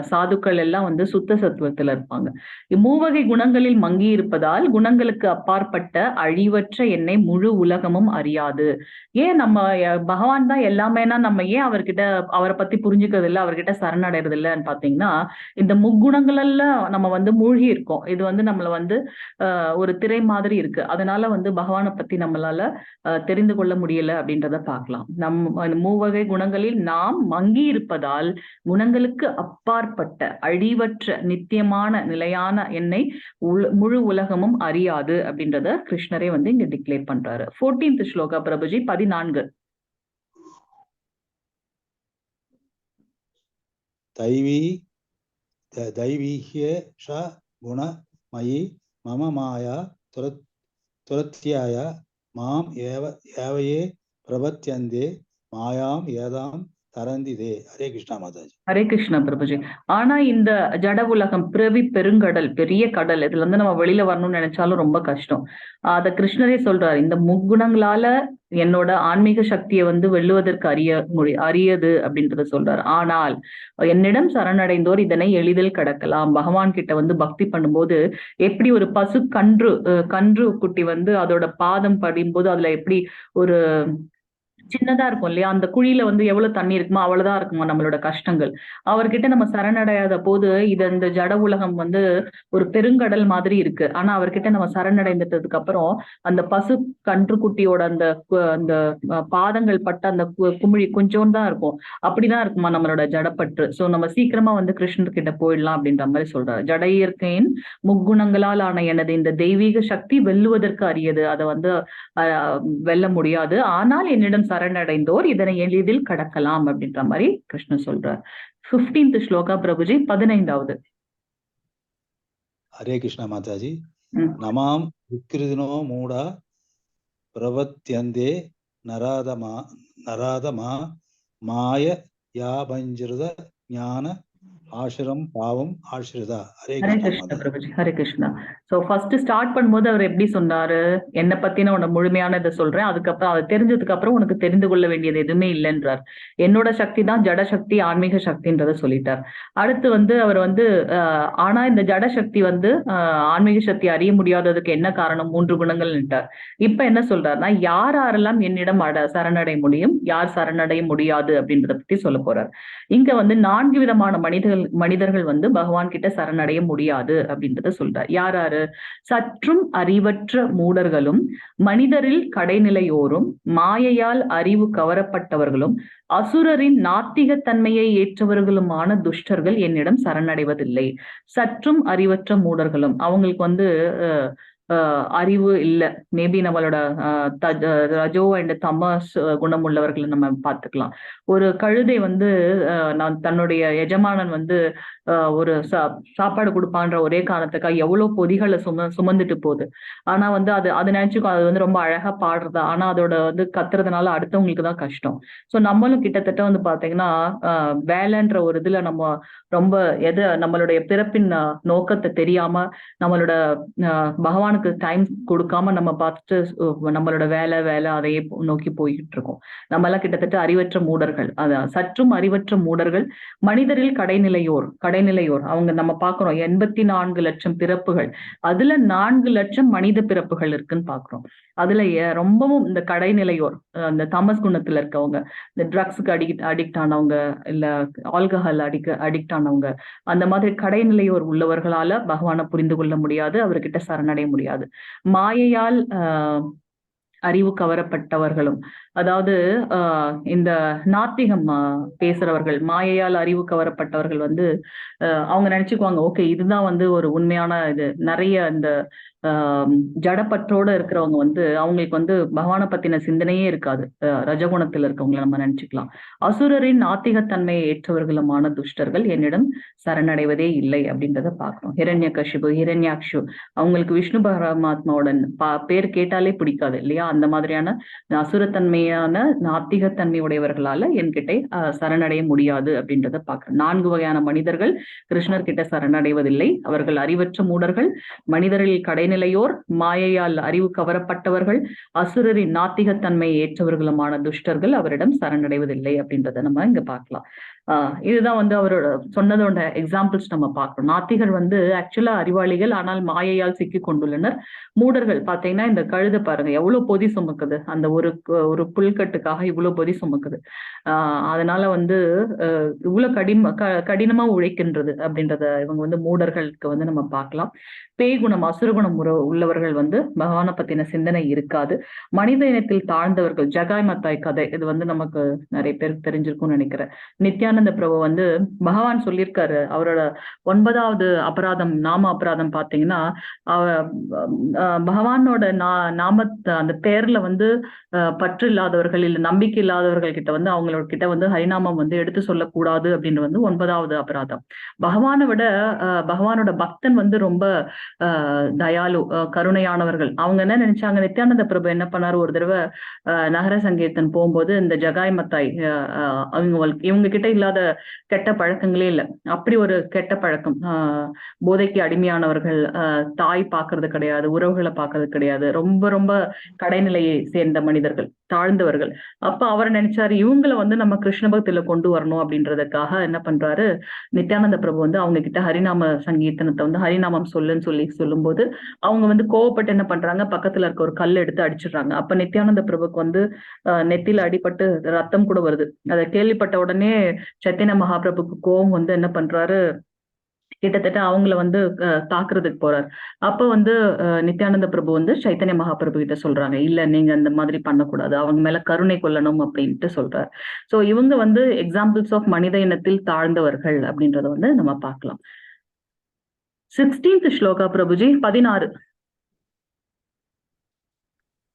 சாதுக்கள் எல்லாம் வந்து சுத்த சத்துவத்துல இருப்பாங்க. மூவகை குணங்களில் மங்கி இருப்பதால் குணங்களுக்கு அப்பாற்பட்ட அழிவற்ற என்னை முழு உலகமும் அறியாது. ஏன் நம்ம பகவான் தான் எல்லாமேனா நம்ம ஏன் அவரை பத்தி புரிஞ்சுக்கிறது இல்லை, அவர்கிட்ட சரணடைறது இல்லைன்னு பாத்தீங்கன்னா, இந்த முக்குணங்கள்ல நம்ம வந்து மூழ்கி இருக்கோம். இது வந்து நம்மள வந்து ஒரு திரை மாதிரி இருக்கு. அதனால வந்து பகவானை பத்தி நம்மளால தெரிந்து கொள்ள முடியல அப்படின்றத பார்க்கலாம். மூவகை குணங்களில் நாம் மங்கி இருப்பதால் குணங்களுக்கு அப்பாற்பட்ட அழிவற்ற நித்தியமான நிலையான என்னை முழு உலகமும் அறியாது அப்படின்றத கிருஷ்ணரே வந்து இங்க டிக்ளேர் பண்றாரு. 14th ஸ்லோகா பிரபுஜி, 14.
தைவீஹ்ய குண மயி மம மாயா துரத்யாய மாம் ஏவையே பிரபத்யந்தே மாயாம் ஏதாம் தரந்திதே. ஹரே கிருஷ்ணா மாதாஜி.
ஹரே கிருஷ்ணா பிரபுஜி. ஆனா இந்த ஜட உலகம் பிறவி பெருங்கடல், பெரிய கடல், இதுல இருந்து நம்ம வெளியில வரணும்னு நினைச்சாலும் ரொம்ப கஷ்டம். அத கிருஷ்ணரே சொல்றாரு, இந்த முக்குணங்களால என்னோட ஆன்மீக சக்தியை வந்து வெல்லுவதற்கு அரியது அப்படின்றத சொல்றாரு. ஆனால் என்னிடம் சரணடைந்தோர் இதனை எளிதில் கடக்கலாம். பகவான் கிட்ட வந்து பக்தி பண்ணும்போது எப்படி ஒரு பசு கன்று குட்டி வந்து அதோட பாதம் படியும்போது அதுல எப்படி ஒரு சின்னதா இருக்கும் இல்லையா? அந்த குழியில வந்து எவ்வளவு தண்ணி இருக்குமோ அவ்வளவுதான் இருக்குமா நம்மளோட கஷ்டங்கள். அவர்கிட்ட நம்ம சரணடையாத போது இந்த ஜட உலகம் வந்து ஒரு பெருங்கடல் மாதிரி இருக்கு. ஆனா அவர்கிட்ட நம்ம சரணடைந்துட்டதுக்கு அப்புறம் அந்த பசு கன்றுக்குட்டியோட அந்த பாதங்கள் பட்ட அந்த குமிழி கொஞ்சோண்டு தான் இருக்கும். அப்படிதான் இருக்குமா நம்மளோட ஜடப்பற்று. சோ நம்ம சீக்கிரமா வந்து கிருஷ்ணர் கிட்ட போயிடலாம் அப்படின்ற மாதிரி சொல்றாரு. ஜட இயற்கையின் முக்குணங்களால் ஆன எனது இந்த தெய்வீக சக்தி வெல்லுவதற்கு அரியது. அதை வந்து வெல்ல முடியாது. ஆனால் என்னிடம் சரணடைந்தோர் இதனை எளிதில் கடக்கலாம் அப்படின்ற மாதிரி கிருஷ்ணன் சொல்றார். 15th ஸ்லோகா பிரபுஜி, 15வது.
ஹரே கிருஷ்ணா மாதாஜி.
ம்.
நமாம் விக்ருதினோ மூடா பிரவத்யந்தே நராதமா மாய யாபஞ்சிருத ஞான ஆசிரம் பாவம் ஆசிரிதா. ஹரே
ஹரே
கிருஷ்ணா
கிருஷ்ணா
மாதாஜி.
பிரபுஜி, Hare Krishna. So first start பண்ணும்போது அவர் எப்படி சொன்னாரு, என்ன பத்தின உன முழுமையான இதை சொல்றேன், அதுக்கப்புறம் அதை தெரிஞ்சதுக்கு அப்புறம் உனக்கு தெரிந்து கொள்ள வேண்டியது எதுவுமே இல்லைன்றார். என்னோட சக்தி தான் ஜட சக்தி, ஆன்மீக சக்தின்றத சொல்லிட்டார். அடுத்து வந்து அவர் வந்து ஆனா இந்த ஜட சக்தி வந்து ஆன்மீக சக்தி அறிய முடியாததுக்கு என்ன காரணம், 3 குணங்கள்ன்ட்டார். இப்ப என்ன சொல்றாருன்னா, யாரெல்லாம் என்னிடம் சரணடைய முடியும், யார் சரணடைய முடியாது அப்படின்றத பத்தி சொல்ல போறார். இங்க வந்து 4 விதமான மனிதர்கள் வந்து பகவான் கிட்ட சரணடைய முடியாது அப்படின்றத சொல்றார். யாரு? சற்றும் அறிவற்ற மூடர்களும், மனிதரில் கடைநிலையோரும், மாயையால் அறிவு கவரப்பட்டவர்களும், அசுரரின் நாத்திகத்தன்மையை ஏற்றவர்களுமான துஷ்டர்கள் என்னிடம் சரணடைவதில்லை. சற்றும் அறிவற்ற மூடர்களும், அவங்களுக்கு வந்து அறிவு இல்ல. மேபி நம்மளோட ரஜோ அண்ட் தமஸ் குணம் உள்ளவர்களை நம்ம பார்த்துக்கலாம். ஒரு கழுதை வந்து நான் தன்னுடைய எஜமானன் வந்து ஒரு சாப்பாடு கொடுப்பான்ற ஒரே காரணத்துக்காக எவ்வளவு பொதிகளை சுமந்துட்டு போகுது. ஆனா வந்து அது நினைச்சுக்கோ, அது வந்து ரொம்ப அழகா பாடுறதா, ஆனா அதோட வந்து கத்துறதுனால அடுத்தவங்களுக்கு தான் கஷ்டம். சோ நம்மளும் கிட்டத்தட்ட வந்து பாத்தீங்கன்னா வேலைன்ற ஒரு இதுல நம்ம ரொம்ப நம்மளுடைய பிறப்பின் நோக்கத்தை தெரியாம, நம்மளோட பகவானுக்கு டைம் கொடுக்காம நம்ம பார்த்துட்டு நம்மளோட வேலை அதையே நோக்கி போய்கிட்டு இருக்கோம். நம்ம எல்லாம் கிட்டத்தட்ட அறிவற்ற மூடர்கள். அதான் சற்றும் அறிவற்ற மூடர்கள், மனிதரில் கடைநிலையோர் அவங்க நம்ம பாக்குறோம் 84 லட்சம் பிறப்புகள், அதுல 4 லட்சம் மனித பிறப்புகள் இருக்குன்னு பாக்குறோம். அதுல ரொம்பவும் இந்த கடைநிலையோர், அந்த தமஸ் குணத்துல இருக்கவங்க, இந்த ட்ரக்ஸுக்கு அடிக்ட் ஆனவங்க, இல்ல ஆல்கஹால் அடிக்ட் ஆனவங்க, அந்த மாதிரி கடைநிலையோர் உள்ளவர்களால பகவானை புரிந்து கொள்ள முடியாது, அவர்கிட்ட சரணடைய முடியாது. மாயையால் அறிவு கவரப்பட்டவர்களும், அதாவது இந்த நாத்திகம் பேசுறவர்கள், மாயையால் அறிவு கவரப்பட்டவர்கள் வந்து அவங்க நினைச்சுக்குவாங்க, ஓகே இதுதான் வந்து ஒரு உண்மையான இது. நிறைய இந்த ஜடப்பற்றோட இருக்கிறவங்க வந்து அவங்களுக்கு வந்து பகவானை பத்தின சிந்தனையே இருக்காது. ரஜகுணத்துல இருக்கவங்களை நம்ம நினைச்சுக்கலாம். அசுரரின் நாத்திகத்தன்மையை ஏற்றவர்களுமான துஷ்டர்கள் என்னிடம் சரணடைவதே இல்லை அப்படின்றத பாக்குறோம். ஹிரண்யகசிபு, ஹிரண்யாக்ஷு, அவங்களுக்கு விஷ்ணு பரமாத்மாவோட பேர் கேட்டாலே பிடிக்காது இல்லையா? அந்த மாதிரியான அசுரத்தன்மையான நாத்திகத்தன்மை உடையவர்களால என்கிட்ட சரணடைய முடியாது அப்படின்றத பாக்குறோம். 4 வகையான மனிதர்கள் கிருஷ்ணர் கிட்ட சரணடைவதில்லை. அவர்கள் அறிவற்ற மூடர்கள், மனிதரில் கடைநிலையோர், மாயையால் அறிவு கவரப்பட்டவர்கள், அசுரரின் நாத்திகத்தன்மையை ஏற்றவர்களுமான துஷ்டர்கள் அவரிடம் சரணடைவதில்லை அப்படின்றத நம்ம இங்க பார்க்கலாம். இதுதான் வந்து அவரோட சொன்னதோட எக்ஸாம்பிள்ஸ் நம்ம பார்க்கிறோம். நாத்திகர் வந்து ஆக்சுவலா அறிவாளிகள், ஆனால் மாயையால் சிக்கி கொண்டுள்ளனர். மூடர்கள் பாத்தீங்கன்னா இந்த கழுதை பாருங்க எவ்வளவு பொதி சுமக்குது, அந்த ஒரு புல்கட்டுக்காக இவ்வளவு பொதி சுமக்குது. அதனால வந்து இவ்வளவு கடினமா உழைக்கின்றது அப்படின்றத இவங்க வந்து மூடர்களுக்கு வந்து நம்ம பார்க்கலாம். பேய் குணம், அசுரகுணம் உள்ளவர்கள் வந்து பகவானை பத்தின சிந்தனை இருக்காது. மனித இனத்தில் தாழ்ந்தவர்கள், ஜகாய் மத்தாய் கதை, இது வந்து நமக்கு நிறைய பேருக்கு தெரிஞ்சிருக்கும்னு நினைக்கிறேன். நித்யானந்த பிரபு வந்து பகவான் சொல்லியிருக்காரு, அவரோட 9வது அபராதம், நாம அபராதம் பாத்தீங்கன்னா, பகவானோட நாமத்தை அந்த பேர்ல வந்து பற்று இல்லாதவர்கள், இல்ல நம்பிக்கை இல்லாதவர்கள் கிட்ட வந்து அவங்களோட கிட்ட வந்து ஹரிநாமம் வந்து எடுத்து சொல்லக்கூடாது அப்படின்னு வந்து 9வது அபராதம். பகவானை விட பகவானோட பக்தன் வந்து ரொம்ப தயாலு, கருணையானவர்கள். அவங்க என்ன நினைச்சாங்க, நித்யானந்த பிரபு என்ன பண்ணாரு, ஒரு தடவை நகர சங்கீர்த்தன் போகும்போது இந்த ஜகாய் மத்தாய் இவங்க கிட்ட இல்லாத கெட்ட பழக்கங்களே இல்லை. அப்படி ஒரு கெட்ட பழக்கம், போதைக்கு அடிமையானவர்கள், தாய் பார்க்கறது கிடையாது, உறவுகளை பார்க்கறது கிடையாது, ரொம்ப ரொம்ப கடைநிலையை சேர்ந்த மனிதர்கள். தாழ்ந்தவர்கள். அப்ப அவர் நினைச்சாரு இவங்களை வந்து நம்ம கிருஷ்ண பக்தியில கொண்டு வரணும் அப்படின்றதுக்காக என்ன பண்றாரு, நித்யானந்த பிரபு வந்து அவங்க கிட்ட ஹரிநாம சங்கீர்த்தனத்தை வந்து ஹரிநாமம் சொல்லுன்னு சொல்லும்போது அவங்க வந்து கோவப்பட்டு என்ன பண்றாங்க, பக்கத்துல இருக்க ஒரு கல் எடுத்து அடிச்சிடுறாங்க. அப்ப நித்யானந்த பிரபுக்கு வந்து நெத்தியில அடிபட்டு ரத்தம் கூட வருது. அதை கேள்விப்பட்ட உடனே சைத்தன்ய மகாபிரபுக்கு கோவம் வந்து என்ன பண்றாரு, கிட்டத்தட்ட அவங்கள வந்து தாக்குறதுக்கு போறாரு. அப்ப வந்து நித்யானந்த பிரபு வந்து சைத்தன்ய மகாபிரபு கிட்ட சொல்றாங்க, இல்ல நீங்க அந்த மாதிரி பண்ணக்கூடாது, அவங்க மேல கருணை கொள்ளணும் அப்படின்ட்டு சொல்றாரு. சோ இவங்க வந்து எக்ஸாம்பிள்ஸ் ஆஃப் மனித இனத்தில் தாழ்ந்தவர்கள் அப்படின்றத வந்து நம்ம பார்க்கலாம். 16th ஸ்லோகா பிரபுஜி, 16.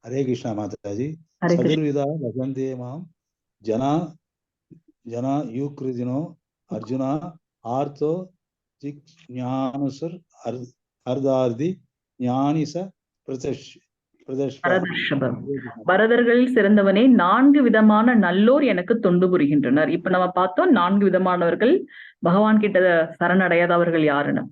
ஹரே கிருஷ்ணா மாதாஜி.
ஹரே கிருஷ்ணா.
சதுர்விதா வசந்தே மாம் ஜனா ஜனா யூக்ருதினோ அர்ஜுனா ஆர்த்தோ ஞானுசர் அர்தார்தி ஞானிச
பரதர்ஷபம். பரதர்களில் சிறந்தவனே, 4 விதமான நல்லோர் எனக்கு தொண்டு புரிகின்றனர். இப்ப நம்ம பார்த்தோம் 4 விதமானவர்கள் பகவான் கிட்ட சரணடையாதவர்கள் யாருன்னு.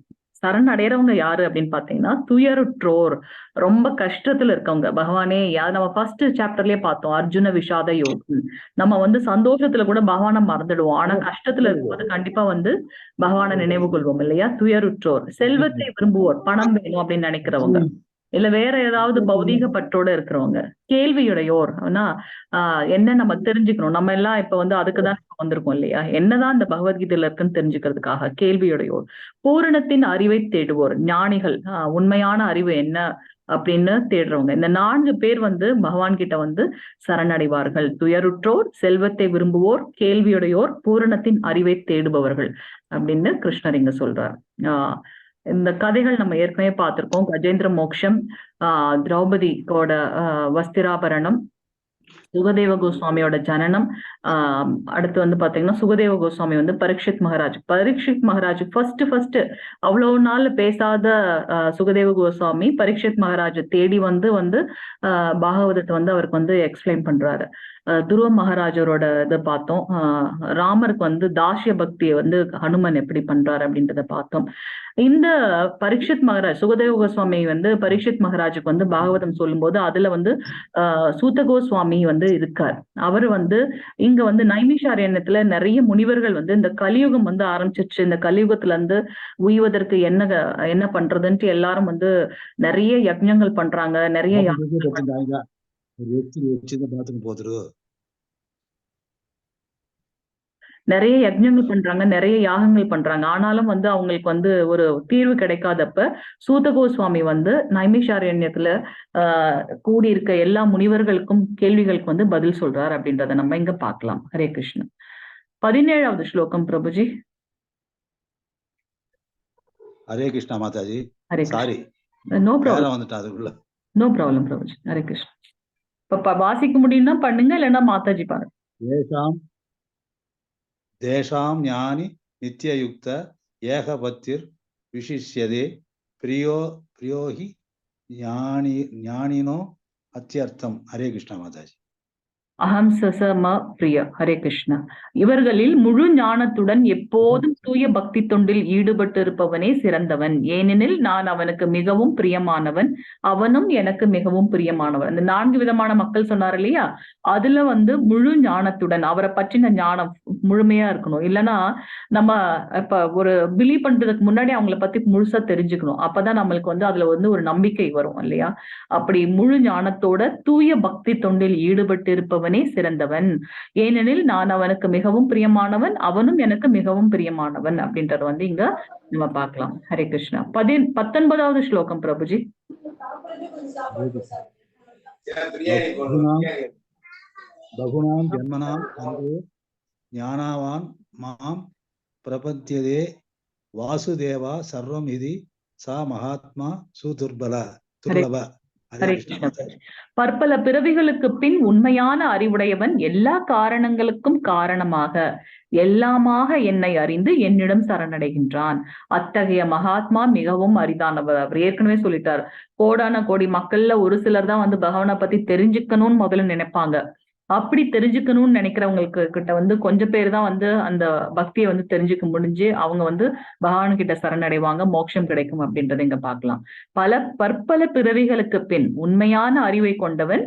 சரணடைறவங்க யாரு அப்படின்னு பாத்தீங்கன்னா, துயருற்றோர், ரொம்ப கஷ்டத்துல இருக்கவங்க. பகவானே நம்ம ஃபர்ஸ்ட் சாப்டர்லயே பார்த்தோம், அர்ஜுன விஷாத யோகம். நம்ம வந்து சந்தோஷத்துல கூட பகவானை மறந்துடுவோம், ஆனா கஷ்டத்துல இருக்கும்போது கண்டிப்பா வந்து பகவானை நினைவு கொள்வோம் இல்லையா. துயருற்றோர், செல்வத்தை விரும்புவோர், பணம் வேணும் அப்படின்னு நினைக்கிறவங்க, இல்ல வேற ஏதாவது பௌதீக பற்றோட இருக்கிறவங்க, கேள்வியுடையோர். ஆனா என்ன நம்ம தெரிஞ்சுக்கணும், நம்ம எல்லாம் இப்ப வந்து அதுக்குதான் வந்திருக்கோம் இல்லையா, என்னதான் இந்த பகவத்கீதையில இருக்குன்னு தெரிஞ்சுக்கிறதுக்காக. கேள்வியுடையோர், பூரணத்தின் அறிவை தேடுவோர், ஞானிகள், உண்மையான அறிவு என்ன அப்படின்னு தேடுறவங்க. இந்த 4 பேர் வந்து பகவான் கிட்ட வந்து சரணடைவார்கள். துயருற்றோர், செல்வத்தை விரும்புவோர், கேள்வியுடையோர், பூரணத்தின் அறிவை தேடுபவர்கள் அப்படின்னு கிருஷ்ணர் இங்க சொல்றார். இந்த கதைகள் நம்ம ஏற்கனவே பார்த்திருக்கோம். கஜேந்திர மோக்ஷம், திரௌபதியோட வஸ்திராபரணம், சுகதேவ கோஸ்வாமியோட ஜனனம், அடுத்து வந்து பாத்தீங்கன்னா சுகதேவ கோஸ்வாமி வந்து பரீட்சித் மகாராஜ் ஃபர்ஸ்ட் அவ்வளவு நாள் பேசாத சுகதேவ கோஸ்வாமி பரீட்சித் மகாராஜ் தேடி வந்து பாகவதத்தை வந்து அவருக்கு வந்து எக்ஸ்பிளைன் பண்றாரு. துருவ மகாராஜரோட இதை பார்த்தோம். ராமருக்கு வந்து தாசிய பக்தியை வந்து ஹனுமன் எப்படி பண்றாரு அப்படின்றத பார்த்தோம். இந்த பரீட்சித் மகாராஜ், சுகதேவ கோஸ்வாமி வந்து பரீட்சித் மகாராஜுக்கு வந்து பாகவதம் சொல்லும் போது அதுல வந்து சூத கோஸ்வாமி வந்து இருக்கார். அவரு வந்து இங்க வந்து நைமிஷாரண்யத்துல நிறைய முனிவர்கள் வந்து இந்த கலியுகம் வந்து ஆரம்பிச்சிருச்சு, இந்த கலியுகத்துல இருந்து உய்வதற்கு என்ன பண்றதுன்ட்டு எல்லாரும் வந்து நிறைய யஜ்ஞங்கள் பண்றாங்க, நிறைய யஜ்ஞங்கள் பண்றாங்க, நிறைய யாகங்கள் பண்றாங்க. ஆனாலும் வந்து அவங்களுக்கு வந்து ஒரு தீர்வு கிடைக்காதப்ப சூத கோஸ்வாமி வந்து நைமிஷாரண்யத்துல கூடியிருக்க எல்லா முனிவர்களுக்கும் கேள்விகளுக்கு வந்து பதில் சொல்றார் அப்படின்றத நம்ம இங்க பார்க்கலாம். ஹரே கிருஷ்ணன். 17வது ஸ்லோகம் Prabhuji.
Hare Krishna Mataji.
Sorry, no problem, no problem Prabhuji. Hare Krishnan. இப்ப வாசிக்க முடியும்னா பண்ணுங்க, இல்லைன்னா மாதாஜி பாருங்க.
தேஷாம் ஞானி நித்யயுக்த ஏகபத்திர் விசிஷ்யதே பிரியோஹி ஞானினோ அத்தியர்த்தம். ஹரே கிருஷ்ணா மாதாஜி.
அகம் சசம பிரிய. ஹரே கிருஷ்ணா. இவர்களில் முழு ஞானத்துடன் எப்போதும் தூய பக்தி தொண்டில் ஈடுபட்டு இருப்பவனே சிறந்தவன், ஏனெனில் நான் அவனுக்கு மிகவும் பிரியமானவன், அவனும் எனக்கு மிகவும் பிரியமானவன். இந்த 4 விதமான மக்கள் சொன்னார் இல்லையா, அதுல வந்து முழு ஞானத்துடன், அவரை பற்றின ஞானம் முழுமையா இருக்கணும். இல்லைன்னா நம்ம இப்ப ஒரு பிலீவ் பண்றதுக்கு முன்னாடி அவங்கள பத்தி முழுசா தெரிஞ்சுக்கணும், அப்பதான் நம்மளுக்கு வந்து அதுல வந்து ஒரு நம்பிக்கை வரும் இல்லையா. அப்படி முழு ஞானத்தோட தூய பக்தி தொண்டில் ஈடுபட்டு இருப்பவன் சிறந்தவன், ஏனெனில் நான் அவனுக்கு மிகவும் பிரியமானவன், அவனும் எனக்கு மிகவும் பிரியமானவன் அப்படின்றது வந்து இங்க நம்ம பார்க்கலாம். ஹரே கிருஷ்ணா. 19வது ஸ்லோகம் பிரபுஜி.
பகுனாம் ஜன்மனாம் அந்தே ஞானவான் மாம் பிரபத்யதே வாசுதேவா சர்வம் இதி சா மகாத்மா சுதுர்பல துர்லப.
பற்பல பிறவிகளுக்கு பின் உண்மையான அறிவுடையவன் எல்லா காரணங்களுக்கும் காரணமாக எல்லாமாக என்னை அறிந்து என்னிடம் சரணடைகின்றான். அத்தகைய மகாத்மா மிகவும் அரிதானவர். அவர் ஏற்கனவே சொல்லிட்டார், கோடான கோடி மக்கள்ல ஒரு சிலர் தான் வந்து பகவானை பத்தி தெரிஞ்சுக்கணும்னு முதல்ல நினைப்பாங்க. அப்படி தெரிஞ்சுக்கணும்னு நினைக்கிறவங்களுக்கு கிட்ட வந்து கொஞ்சம் பேர் தான் வந்து அந்த பக்தியை வந்து தெரிஞ்சுக்க முடிஞ்சு அவங்க வந்து பகவான் கிட்ட சரணடைவாங்க, மோட்சம் கிடைக்கும் அப்படின்றத இங்க பார்க்கலாம். பற்பல பிறவிகளுக்கு பின் உண்மையான அறிவை கொண்டவன்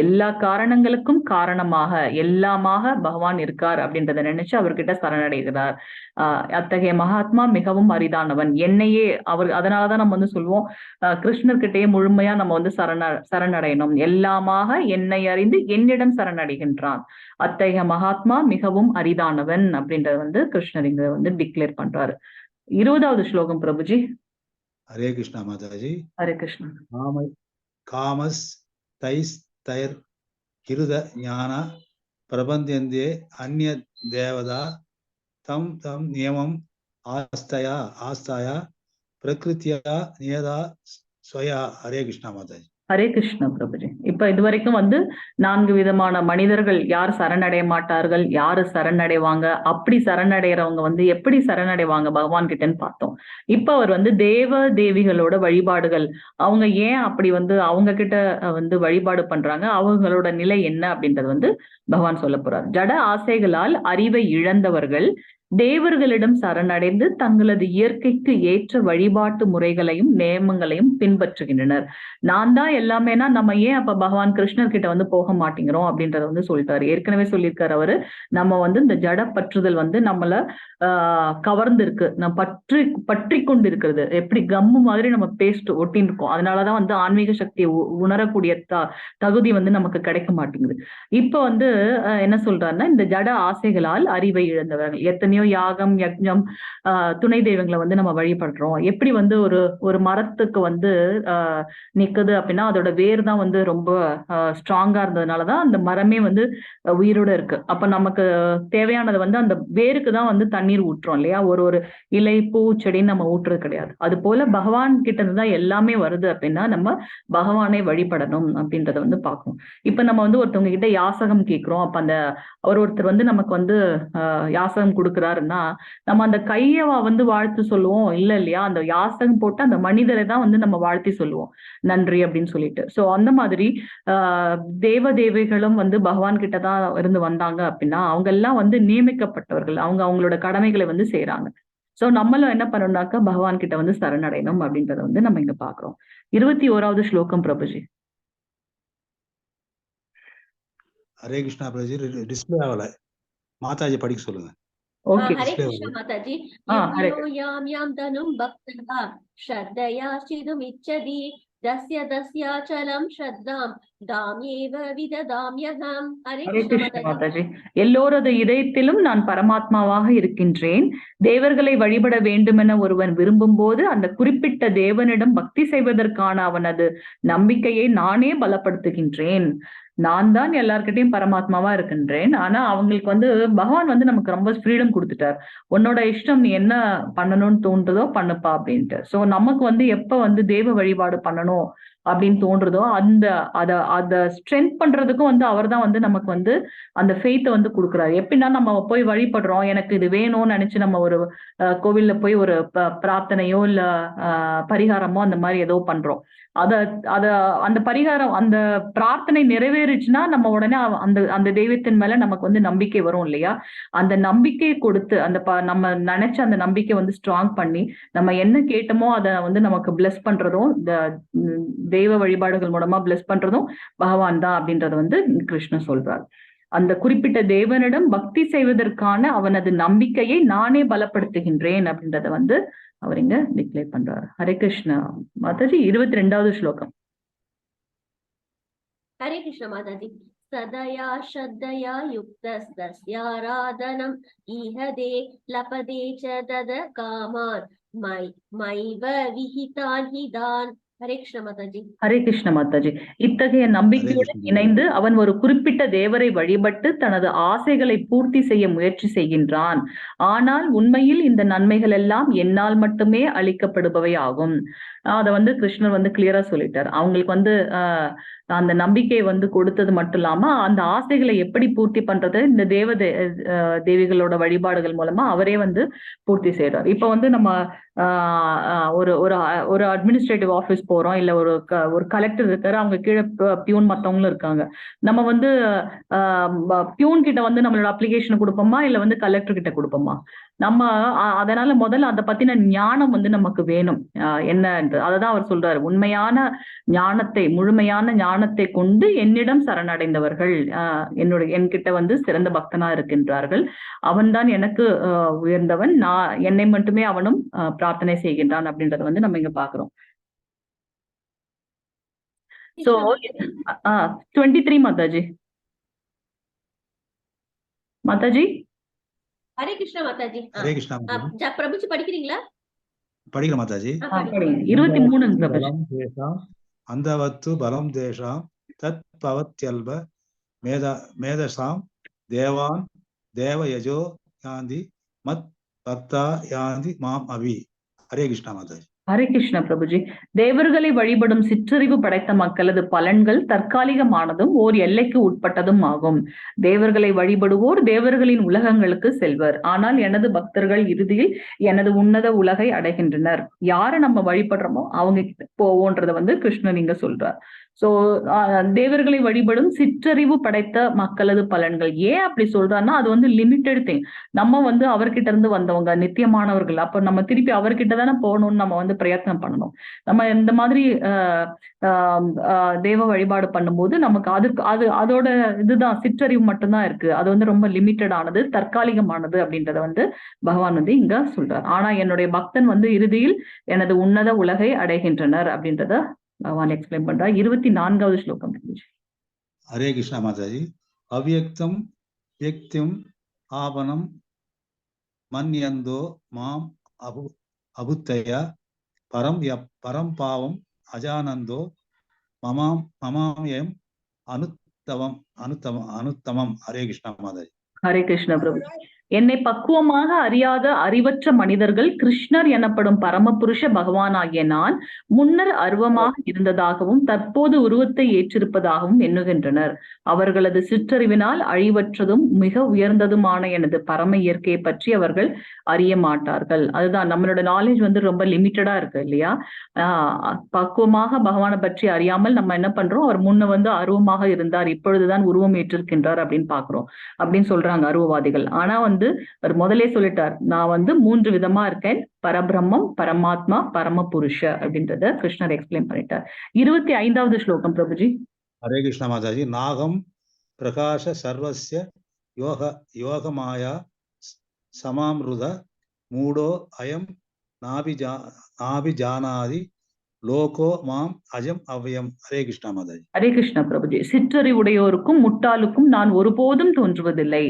எல்லா காரணங்களுக்கும் காரணமாக எல்லாமாக பகவான் இருக்கார் அப்படின்றத நினைச்சு அவர்கிட்ட சரணடைகிறார். அத்தகைய மகாத்மா மிகவும் அரிதானவன். என்னையே அதனாலதான் நம்ம வந்து சொல்லுவோம், கிருஷ்ணர்கிட்டயே முழுமையா நம்ம வந்து சரணடையணும். எல்லாமாக என்னை அறிந்து என்னிடம் சரணடைகின்றான். அத்தகைய மகாத்மா மிகவும் அரிதானவன் அப்படின்றத வந்து கிருஷ்ணர் இங்க வந்து டிக்ளேர் பண்றாரு. 20வது ஸ்லோகம் பிரபுஜி.
ஹரே கிருஷ்ணா மாதாஜி.
ஹரே கிருஷ்ணா.
காமஸ் தைஸ் தயர் கிருத ஞான பிரபந்தியந்தே அந்நிய தேவதா தம் தம் நியமம் ஆஸ்தாயா பிரகிருத்தியா நியதா ஸ்வயா. ஹரே கிருஷ்ணா மாதாஜி.
ஹரே கிருஷ்ணா பிரபுஜி. இப்ப இதுவரைக்கும் வந்து 4 விதமான மனிதர்கள் யார் சரணடைய மாட்டார்கள், யாரு சரணடைவாங்க, அப்படி சரணடைறவங்க வந்து எப்படி சரணடைவாங்க பகவான் கிட்டன்னு பார்த்தோம். இப்ப அவர் வந்து தேவ தேவிகளோட வழிபாடுகள், அவங்க ஏன் அப்படி வந்து அவங்க கிட்ட வந்து வழிபாடு பண்றாங்க, அவங்களோட நிலை என்ன அப்படின்றது வந்து பகவான் சொல்ல போறார். ஜட ஆசைகளால் அறிவை இழந்தவர்கள் தேவர்களிடம் சரணடைந்து தங்களது இயற்கைக்கு ஏற்ற வழிபாட்டு முறைகளையும் நியமங்களையும் பின்பற்றுகின்றனர். நான் தான் எல்லாமேனா நம்ம ஏன் அப்ப பகவான் கிருஷ்ணர் கிட்ட வந்து போக மாட்டேங்கிறோம் அப்படின்றத வந்து சொல்லிட்டாரு. ஏற்கனவே சொல்லியிருக்காரு அவரு, நம்ம வந்து இந்த ஜட பற்றுதல் வந்து நம்மள கவர்ந்து இருக்கு, நம்ம பற்றி கொண்டு இருக்கிறது, எப்படி கம்மு மாதிரி நம்ம பேஸ்ட் ஒட்டின்னு இருக்கோம். அதனாலதான் வந்து ஆன்மீக சக்தியை உணரக்கூடிய தகுதி வந்து நமக்கு கிடைக்க மாட்டேங்குது. இப்ப வந்து என்ன சொல்றாருன்னா, இந்த ஜட ஆசைகளால் அறிவை இழந்தவர்கள், எத்தனையோ யாகம் யஜ்ஞம் துணை தெய்வங்களை வந்து நம்ம வழிபடுறோம். எப்படி வந்து ஒரு மரத்துக்கு வந்து நிக்குது அப்படின்னா அதோட வேர் தான் வந்து ரொம்ப ஸ்ட்ராங்கா இருந்ததுனாலதான் அந்த மரமே வந்து உயிரோட இருக்கு. அப்ப நமக்கு தேவையானது வந்து அந்த வேருக்கு தான் வந்து தண்ணீர் ஊற்றுறோம் இல்லையா, ஒரு இலை பூ செடின்னு நம்ம ஊற்றுறது கிடையாது. அது போல பகவான் கிட்ட இருந்துதான் எல்லாமே வருது அப்படின்னா நம்ம பகவானை வழிபடணும் அப்படின்றத வந்து பார்க்கணும். இப்ப நம்ம வந்து ஒருத்தவங்க கிட்ட யாசகம் கேட்கிறோம். அப்ப அந்த ஒருத்தர் வந்து நமக்கு வந்து யாசகம் கொடுக்குறாருன்னா நம்ம அந்த கையவா வந்து வாழ்த்து சொல்லுவோம் இல்ல இல்லையா, அந்த யாசகம் போட்டு அந்த மனிதரை தான் வந்து நம்ம வாழ்த்தி சொல்லுவோம் நன்றி அப்படின்னு சொல்லிட்டு. சோ அந்த மாதிரி தேவ தேவிகளும் வந்து பகவான் கிட்டதான் இருந்து வந்தாங்க அப்படின்னா அவங்க எல்லாம் வந்து நியமிக்கப்பட்டவர்கள், அவங்க அவங்களோட கடமைகளை வந்து செய்யறாங்க. சோ நம்மளும் என்ன பண்ணணும்னாக்கா பகவான் கிட்ட வந்து சரணடையணும் அப்படின்றத வந்து நம்ம இங்க பாக்குறோம். 21வது ஸ்லோகம் பிரபுஜி.
ஹரே கிருஷ்ணா பிரபுஜி. டிஸ்பிளே ஆகல, மாதாஜி படிக்க சொல்லுங்க.
ஓகே.
ஹரே கிருஷ்ணா மாதாஜி. யாம் யாம் தனும் பக்தா ஸ்ரத்தயா சிதும் இச்சதி தஸ்ய தஸ்யாச்சலம் ஸ்ரத்தாம் தாம்யேவ விததாம்யஹம். ஹரே கிருஷ்ணா
மாதாஜி. எல்லோரது இதயத்திலும் நான் பரமாத்மாவாக இருக்கின்றேன். தேவர்களை வழிபட வேண்டுமென ஒருவன் விரும்பும் போது அந்த குறிப்பிட்ட தேவனிடம் பக்தி செய்வதற்கான அவனது நம்பிக்கையை நானே பலப்படுத்துகின்றேன். நான் தான் எல்லார்கிட்டையும் பரமாத்மாவா இருக்கின்றேன். ஆனா அவங்களுக்கு வந்து பகவான் வந்து நமக்கு ரொம்ப ஃப்ரீடம் கொடுத்துட்டார். உன்னோட இஷ்டம், நீ என்ன பண்ணணும்னு தோன்றதோ பண்ணுப்பா அப்படின்ட்டு. சோ நமக்கு வந்து எப்ப வந்து தேவ வழிபாடு பண்ணணும் அப்படின்னு தோன்றதோ அத ஸ்ட்ரென்த் பண்றதுக்கும் வந்து அவர் தான் வந்து நமக்கு வந்து அந்த ஃபெய்த்தை வந்து கொடுக்குறாரு. எப்படின்னா நம்ம போய் வழிபடுறோம், எனக்கு இது வேணும்னு நினைச்சு நம்ம ஒரு கோவில்ல போய் ஒரு பிரார்த்தனையோ இல்ல பரிகாரமோ அந்த மாதிரி ஏதோ பண்றோம். அந்த பரிகாரம் அந்த பிரார்த்தனை நிறைவேறுச்சுன்னா நம்ம உடனே அந்த தெய்வத்தின் மேல நமக்கு வந்து நம்பிக்கை வரும் இல்லையா. அந்த நம்பிக்கையை கொடுத்து நம்ம நினைச்ச அந்த நம்பிக்கை வந்து ஸ்ட்ராங் பண்ணி நம்ம என்ன கேட்டோமோ அதை வந்து நமக்கு பிளஸ் பண்றதும் தெய்வ வழிபாடுகள் மூலமா பிளஸ் பண்றதும் பகவான் தான் அப்படின்றத வந்து கிருஷ்ணன் சொல்றார். அந்த குறிப்பிட்ட தேவனிடம் பக்தி செய்வதற்கான அவனது நம்பிக்கையை நானே பலப்படுத்துகின்றேன் அப்படின்றத வந்து அவர் இங்க டிக்ளேர் பண்றாரு. ஹரே கிருஷ்ணா மாதாஜி. 22வது ஸ்லோகம்.
ஹரே கிருஷ்ண மாதாஜி. சதயா ஸ்ரத்தயா யுக்தஸ்தஸ்யாராதனம் ஈஹதே லபதே ச தத காமான் மைவ விஹிதான் ஹிதான். ஹரே கிருஷ்ண மாதாஜி. ஹரே கிருஷ்ண
மாதாஜி. இத்தகைய நம்பிக்கையுடன் இணைந்து அவன் ஒரு குறிப்பிட்ட தேவரை வழிபட்டு தனது ஆசைகளை பூர்த்தி செய்ய முயற்சி செய்கின்றான். ஆனால் உண்மையில் இந்த நன்மைகள் எல்லாம் என்னால் மட்டுமே அளிக்கப்படுபவை ஆகும். அத வந்து கிருஷ்ணர் வந்து கிளியரா சொல்லிட்டார். அவங்களுக்கு வந்து அந்த நம்பிக்கையை வந்து கொடுத்தது மட்டும் இல்லாம அந்த ஆசைகளை எப்படி பூர்த்தி பண்றது இந்த தேவிகளோட வழிபாடுகள் மூலமா அவரே வந்து பூர்த்தி செய்யறார். இப்ப வந்து நம்ம ஒரு ஒரு ஒரு அட்மினிஸ்ட்ரேட்டிவ் ஆஃபீஸ் போறோம், இல்ல ஒரு கலெக்டர் இருக்காரு, அவங்க கீழே பியூன் மத்தவங்களும் இருக்காங்க. நம்ம வந்து பியூன் கிட்ட வந்து நம்மளோட அப்ளிகேஷன் கொடுப்போமா, இல்ல வந்து கலெக்டர் கிட்ட கொடுப்போமா? நம்ம அதனால முதல்ல அதை பத்தின ஞானம் வந்து நமக்கு வேணும். என்னன்று அததான் அவர் சொல்றாரு, உண்மையான ஞானத்தை, முழுமையான ஞானத்தை கொண்டு என்னிடம் சரணடைந்தவர்கள் என்கிட்ட வந்து சிறந்த பக்தனா இருக்கின்றார்கள். அவன்தான் எனக்கு உயர்ந்தவன், நான் என்னை மட்டுமே அவனும் பிரார்த்தனை செய்கின்றான் அப்படின்றத வந்து நம்ம இங்க பாக்குறோம். So 23 மாதாஜி. மாதாஜி
ஹரே கிருஷ்ணா மாதாஜி.
ஹரே கிருஷ்ணா
பிரபுஜி படிக்கிறீங்களா?
படிக்கிற மாதாஜி.
23 பிரபுஜி.
அந்தவத்து பலம் தேஷாம் தத் பவத்யல்ப மேதசாம் தேவான் தேவயஜோ யாந்தி மத் பக்தா யாந்தி மாம் அவி. ஹரே கிருஷ்ணா மாதாஜி.
ஹரே கிருஷ்ணா பிரபுஜி. தேவர்களை வழிபடும் சிற்றறிவு படைத்த மக்களது பலன்கள் தற்காலிகமானதும் ஓர் எல்லைக்கு உட்பட்டதும் ஆகும். தேவர்களை வழிபடுவோர் தேவர்களின் உலகங்களுக்கு செல்வர். ஆனால் எனது பக்தர்கள் இறுதியில் எனது உன்னத உலகை அடைகின்றனர். யாரை நம்ம வழிபடுறோமோ அவங்க கிட்ட போவோன்றத வந்து கிருஷ்ணன் இங்க சொல்றார். சோ தேவர்களை வழிபடும் சிற்றறிவு படைத்த மக்களது பலன்கள். ஏன் அப்படி சொல்றாருன்னா, அது வந்து லிமிட்டெட் திங். நம்ம வந்து அவர்கிட்ட இருந்து வந்தவங்க, நித்தியமானவர்கள். அப்ப நம்ம திருப்பி அவர்கிட்ட தானே போகணும்னு நம்ம வந்து பிரயத்னம் பண்ணணும். நம்ம இந்த மாதிரி தேவ வழிபாடு பண்ணும்போது நமக்கு அதோட இதுதான் சிற்றறிவு மட்டும்தான் இருக்கு. அது வந்து ரொம்ப லிமிட்டட் ஆனது, தற்காலிகமானது அப்படின்றத வந்து பகவான் வந்து இங்க சொல்றார். ஆனா என்னுடைய பக்தன் வந்து இறுதியில் எனது உன்னத உலகை அடைகின்றனர் அப்படின்றத பகவான் எக்ஸ்பிளைன் பண்றார். 24வது ஸ்லோகம்.
ஹரே கிருஷ்ணா மாதாஜி. அவ்யக்தம் வியக்திம் ஆபனம் மன்யந்தோ மாம் அபுத்தய பரம் பாவம் அஜானந்தோ மமாம் அனுத்தமம். ஹரே கிருஷ்ணா மாதாஜி.
ஹரே கிருஷ்ண பிரபு. என்னை பக்குவமாக அறியாத அறிவற்ற மனிதர்கள் கிருஷ்ணர் எனப்படும் பரமபுருஷ பகவானாகிய நான் முன்னர் அருவமாக இருந்ததாகவும் தற்போது உருவத்தை ஏற்றிருப்பதாகவும் எண்ணுகின்றனர். அவர்களது சிற்றறிவினால் அழிவற்றதும் மிக உயர்ந்ததுமான எனது பரம இயற்கையை பற்றி அவர்கள் அறிய மாட்டார்கள். அதுதான் நம்மளோட நாலேஜ் வந்து ரொம்ப லிமிட்டடா இருக்கு இல்லையா? பக்குவமாக பகவானை பற்றி அறியாமல் நம்ம என்ன பண்றோம், அவர் முன்ன வந்து அருவமாக இருந்தார், இப்பொழுதுதான் உருவம் ஏற்றிருக்கின்றார் அப்படின்னு பாக்குறோம் அப்படின்னு சொல்றாங்க அருவவாதிகள். ஆனா வந்து அவர் முதலே சொல்லிட்டார், நான் வந்து 3 விதமா இருக்கேன், பரபிரம்மம், பரமாத்மா, பரமபுருஷ அப்படின்றத கிருஷ்ணர் எக்ஸ்பிளைன் பண்ணிட்டார். 25வது ஸ்லோகம் பிரபுஜி.
ஹரே கிருஷ்ணா மாதாஜி. நாகம் பிரகாஷ சர்வஸ்ய யோகமாயா சமாம்ருத மூடோ அயம் நாபிஜானாதி லோகோ மாம் அஜம் அவ்யம். ஹரே கிருஷ்ணா மாதாஜி.
ஹரே கிருஷ்ணா பிரபுஜி. சிற்றறிவுடையோருக்கும் முட்டாளுக்கும் நான் ஒருபோதும் தோன்றுவதில்லை.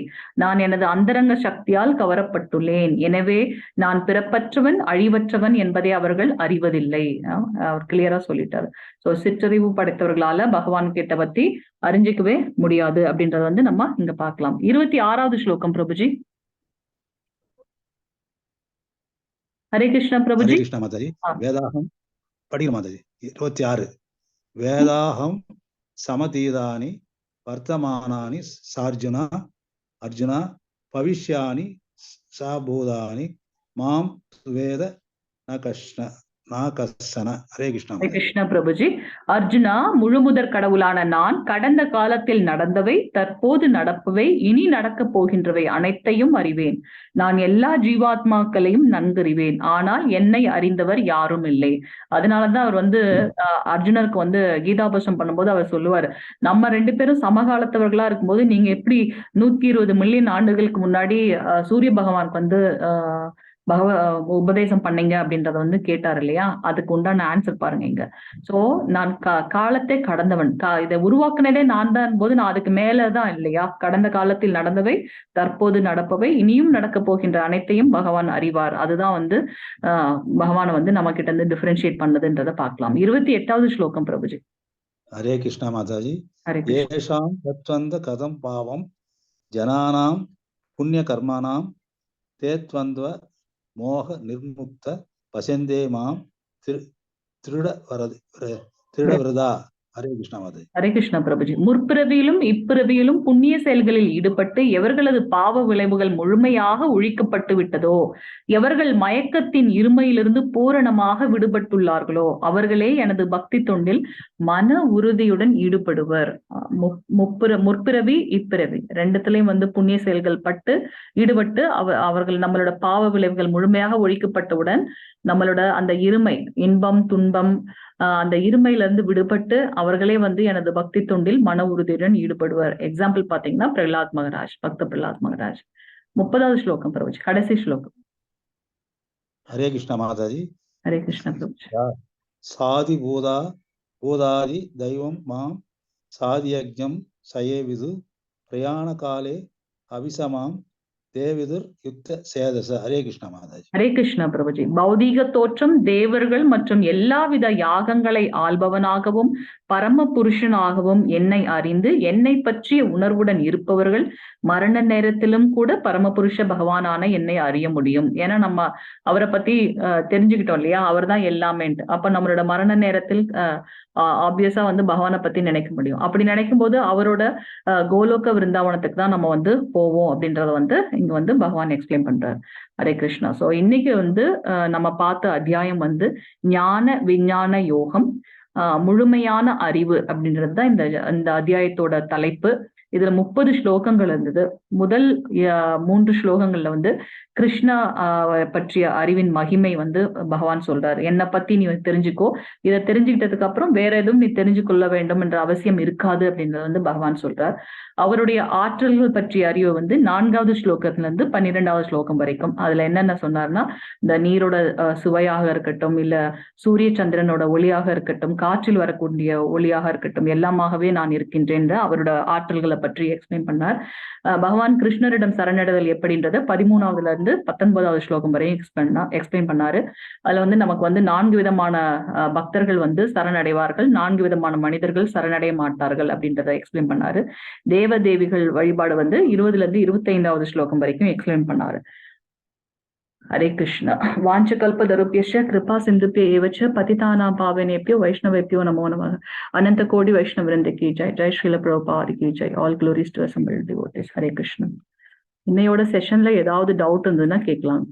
நான் எனது அந்தரங்க சக்தியால் கவரப்பட்டுள்ளேன். எனவே நான் பிறப்பற்றவன், அழிவற்றவன் என்பதை அவர்கள் அறிவதில்லை. அவர் கிளியரா சொல்லிட்டாரு. சோ சிற்றறிவு படைத்தவர்களால பகவான் கிட்ட பத்தி அறிஞ்சிக்கவே முடியாது அப்படின்றத வந்து நம்ம இங்க பார்க்கலாம். 26வது ஸ்லோகம் பிரபுஜி. ஹரே கிருஷ்ணா பிரபுஜி.
ஹரே கிருஷ்ணா மாதாஜி. வேதாகம் படிக்கிற மாதாஜி. 26. வேதாகம் சமதீதானி வர்த்தமானானி அர்ஜுனா பவிஷ்யானி சாபூதானி மாம் வேத நாகஸ்ஸன. ஹரே கிருஷ்ணா.
ஹரே கிருஷ்ணா பிரபுஜி. அர்ஜுனா, முழுமுதற் கடவுளான நான் கடந்த காலத்தில் நடந்தவை, தற்போது நடப்பவை, இனி நடக்கப் போகின்றவை அனைத்தையும் அறிவேன். நான் எல்லா ஜீவாத்மாக்களையும் நன்கறிவேன். ஆனால் என்னை அறிந்தவர் யாரும் இல்லை. அதனாலதான் அவர் வந்து அர்ஜுனருக்கு வந்து கீதாபசம் பண்ணும்போது அவர் சொல்லுவார், நம்ம 2 பேரும் சமகாலத்தவர்களா இருக்கும்போது நீங்க எப்படி 120 மில்லியன் ஆண்டுகளுக்கு முன்னாடி சூரிய பகவானுக்கு வந்து உபதேசம் பண்ணீங்க அப்படின்றத வந்து கேட்டார் இல்லையா? அதுக்கு உண்டான ஆன்சர் பாருங்க இங்க. சோ நான் காலத்தை கடந்தவன், இதை உருவாக்குனதே நான் தான் போது நான் அதுக்கு மேலதான் இல்லையா? கடந்த காலத்தில் நடந்தவை, தற்போது நடப்பவை, இனியும் நடக்க போகின்ற அனைத்தையும் பகவான் அறிவார். அதுதான் வந்து பகவானை வந்து நம்ம கிட்ட இருந்து டிஃபரன்ஷியேட் பண்ணதுன்றதை பார்க்கலாம். 28வது ஸ்லோகம் பிரபுஜி.
ஹரே கிருஷ்ணா மாதாஜி. ஏஷாம் தத்வந்த கதம் பாவம் ஜனானாம் புண்ணிய கர்மானாம் தேத்வந்த்வ மோக நிர்முக்த பசந்தே மாம் திருடவிரதா. ஹரே கிருஷ்ணா மாதாஜி.
ஹரே கிருஷ்ணா பிரபுஜி. முற்பிறவியிலும் இப்பிறவியிலும் புண்ணிய செயல்களில் ஈடுபட்டு எவர்களது பாவ விளைவுகள் முழுமையாக ஒழிக்கப்பட்டு விட்டதோ, எவர்கள் மயக்கத்தின் இருமையிலிருந்து பூரணமாக விடுபட்டுள்ளார்களோ அவர்களே எனது பக்தி தொண்டில் மன உறுதியுடன் ஈடுபடுவர். முற்பிறவி இப்பிறவி ரெண்டுத்திலையும் வந்து புண்ணிய செயல்கள் பட்டு ஈடுபட்டு அவர்கள் நம்மளோட பாவ விளைவுகள் முழுமையாக ஒழிக்கப்பட்டவுடன் நம்மளோட அந்த இருமை, இன்பம் துன்பம் அந்த இருமையில இருந்து விடுபட்டு அவர்களே வந்து எனது பக்தி தொண்டில் மன உறுதியுடன் ஈடுபடுவார். எக்ஸாம்பிள் பாத்தீங்கன்னா பிரகலாத் மகராஜ், பக்த பிரகலாத் மகராஜ். 30வது ஸ்லோகம் பிரபுஜி, கடைசி ஸ்லோகம்.
ஹரே கிருஷ்ணா மாதாஜி.
ஹரே கிருஷ்ணா பிரபுஜி.
சாதி பூதாதி தெய்வம் மாம் சாதியஜம் சயேவிது பிரயாண காலே அபிசமாம் தேவிதுர் யுத்த சேதச. ஹரே கிருஷ்ணா மாதாஜி.
ஹரே கிருஷ்ணா பிரபுஜி. பௌதீக தோற்றம், தேவர்கள் மற்றும் எல்லாவித யாகங்களை ஆள்பவனாகவும் பரம புருஷனாகவும் என்னை அறிந்து என்னை பற்றிய உணர்வுடன் இருப்பவர்கள் மரண நேரத்திலும் கூட பரமபுருஷ பகவானான என்னை அறிய முடியும். ஏன்னா நம்ம அவரை பத்தி தெரிஞ்சுக்கிட்டோம் இல்லையா, அவர் தான் எல்லாமேன்ட்டு. அப்ப நம்மளோட மரண நேரத்தில் ஆப்வியஸா வந்து பகவானை பத்தி நினைக்க முடியும். அப்படி நினைக்கும் போது அவரோட கோலோக விருந்தாவனத்துக்கு தான் நம்ம வந்து போவோம் அப்படின்றத வந்து இங்க வந்து பகவான் எக்ஸ்பிளைன் பண்றாரு. ஹரே கிருஷ்ணா. சோ இன்னைக்கு வந்து நம்ம பார்த்த அத்தியாயம் வந்து ஞான விஞ்ஞான யோகம், முழுமையான அறிவு அப்படின்றது தான் இந்த அத்தியாயத்தோட தலைப்பு. இதுல 30 ஸ்லோகங்கள் இருந்தது. முதல் 3 ஸ்லோகங்கள்ல வந்து கிருஷ்ணா பற்றிய அறிவின் மகிமை வந்து பகவான் சொல்றாரு. என்னை பத்தி நீ தெரிஞ்சுக்கோ, இதை தெரிஞ்சுக்கிட்டதுக்கு அப்புறம் வேற எதுவும் நீ தெரிஞ்சு கொள்ள வேண்டும் என்ற அவசியம் இருக்காது அப்படின்றத வந்து பகவான் சொல்றார். அவருடைய ஆற்றல்கள் பற்றிய அறிவு வந்து 4வது ஸ்லோகத்துல இருந்து 12வது ஸ்லோகம் வரைக்கும். அதுல என்னென்ன சொன்னார்னா, இந்த நீரோட சுவையாக இருக்கட்டும், இல்ல சூரிய சந்திரனோட ஒளியாக இருக்கட்டும், காற்றில் வரக்கூடிய ஒளியாக இருக்கட்டும், எல்லாமாகவே நான் இருக்கின்றேன் அவரோட ஆற்றல்களை பற்றி எக்ஸ்பிளைன் பண்ணார். பகவான் கிருஷ்ணரிடம் சரணடைதல் எப்படின்றத 13வதுல இருந்து 19வது ஸ்லோகம் வரையும் எக்ஸ்பிளைன் பண்ணாரு. அதுல வந்து நமக்கு வந்து 4 விதமான பக்தர்கள் வந்து சரணடைவார்கள், 4 விதமான மனிதர்கள் சரணடைய மாட்டார்கள் அப்படின்றத எக்ஸ்பிளைன் பண்ணாரு. தேவதேவிகள் வழிபாடு வந்து 20ல இருந்து 25வது ஸ்லோகம் வரைக்கும் எக்ஸ்பிளைன் பண்ணாரு. ஹரே கிருஷ்ணா. வாஞ்சகல்பதருப்யஸ்ய கிருபா சிந்துப்ய ஏவச்ச பதிதானாம் பாவனேப்யோ வைஷ்ணவேப்யோ நமோ நமः. அனந்த கோடி வைஷ்ணவரிந்த கி ஜெய். ஜெய் ஸ்ரீல பிரபுபாத் கி ஜெய். All glories to assembled devotees. Hare Krishna. இன்னையோட செஷன்ல ஏதாவது டவுட் இருந்ததுன்னா கேட்கலாம்.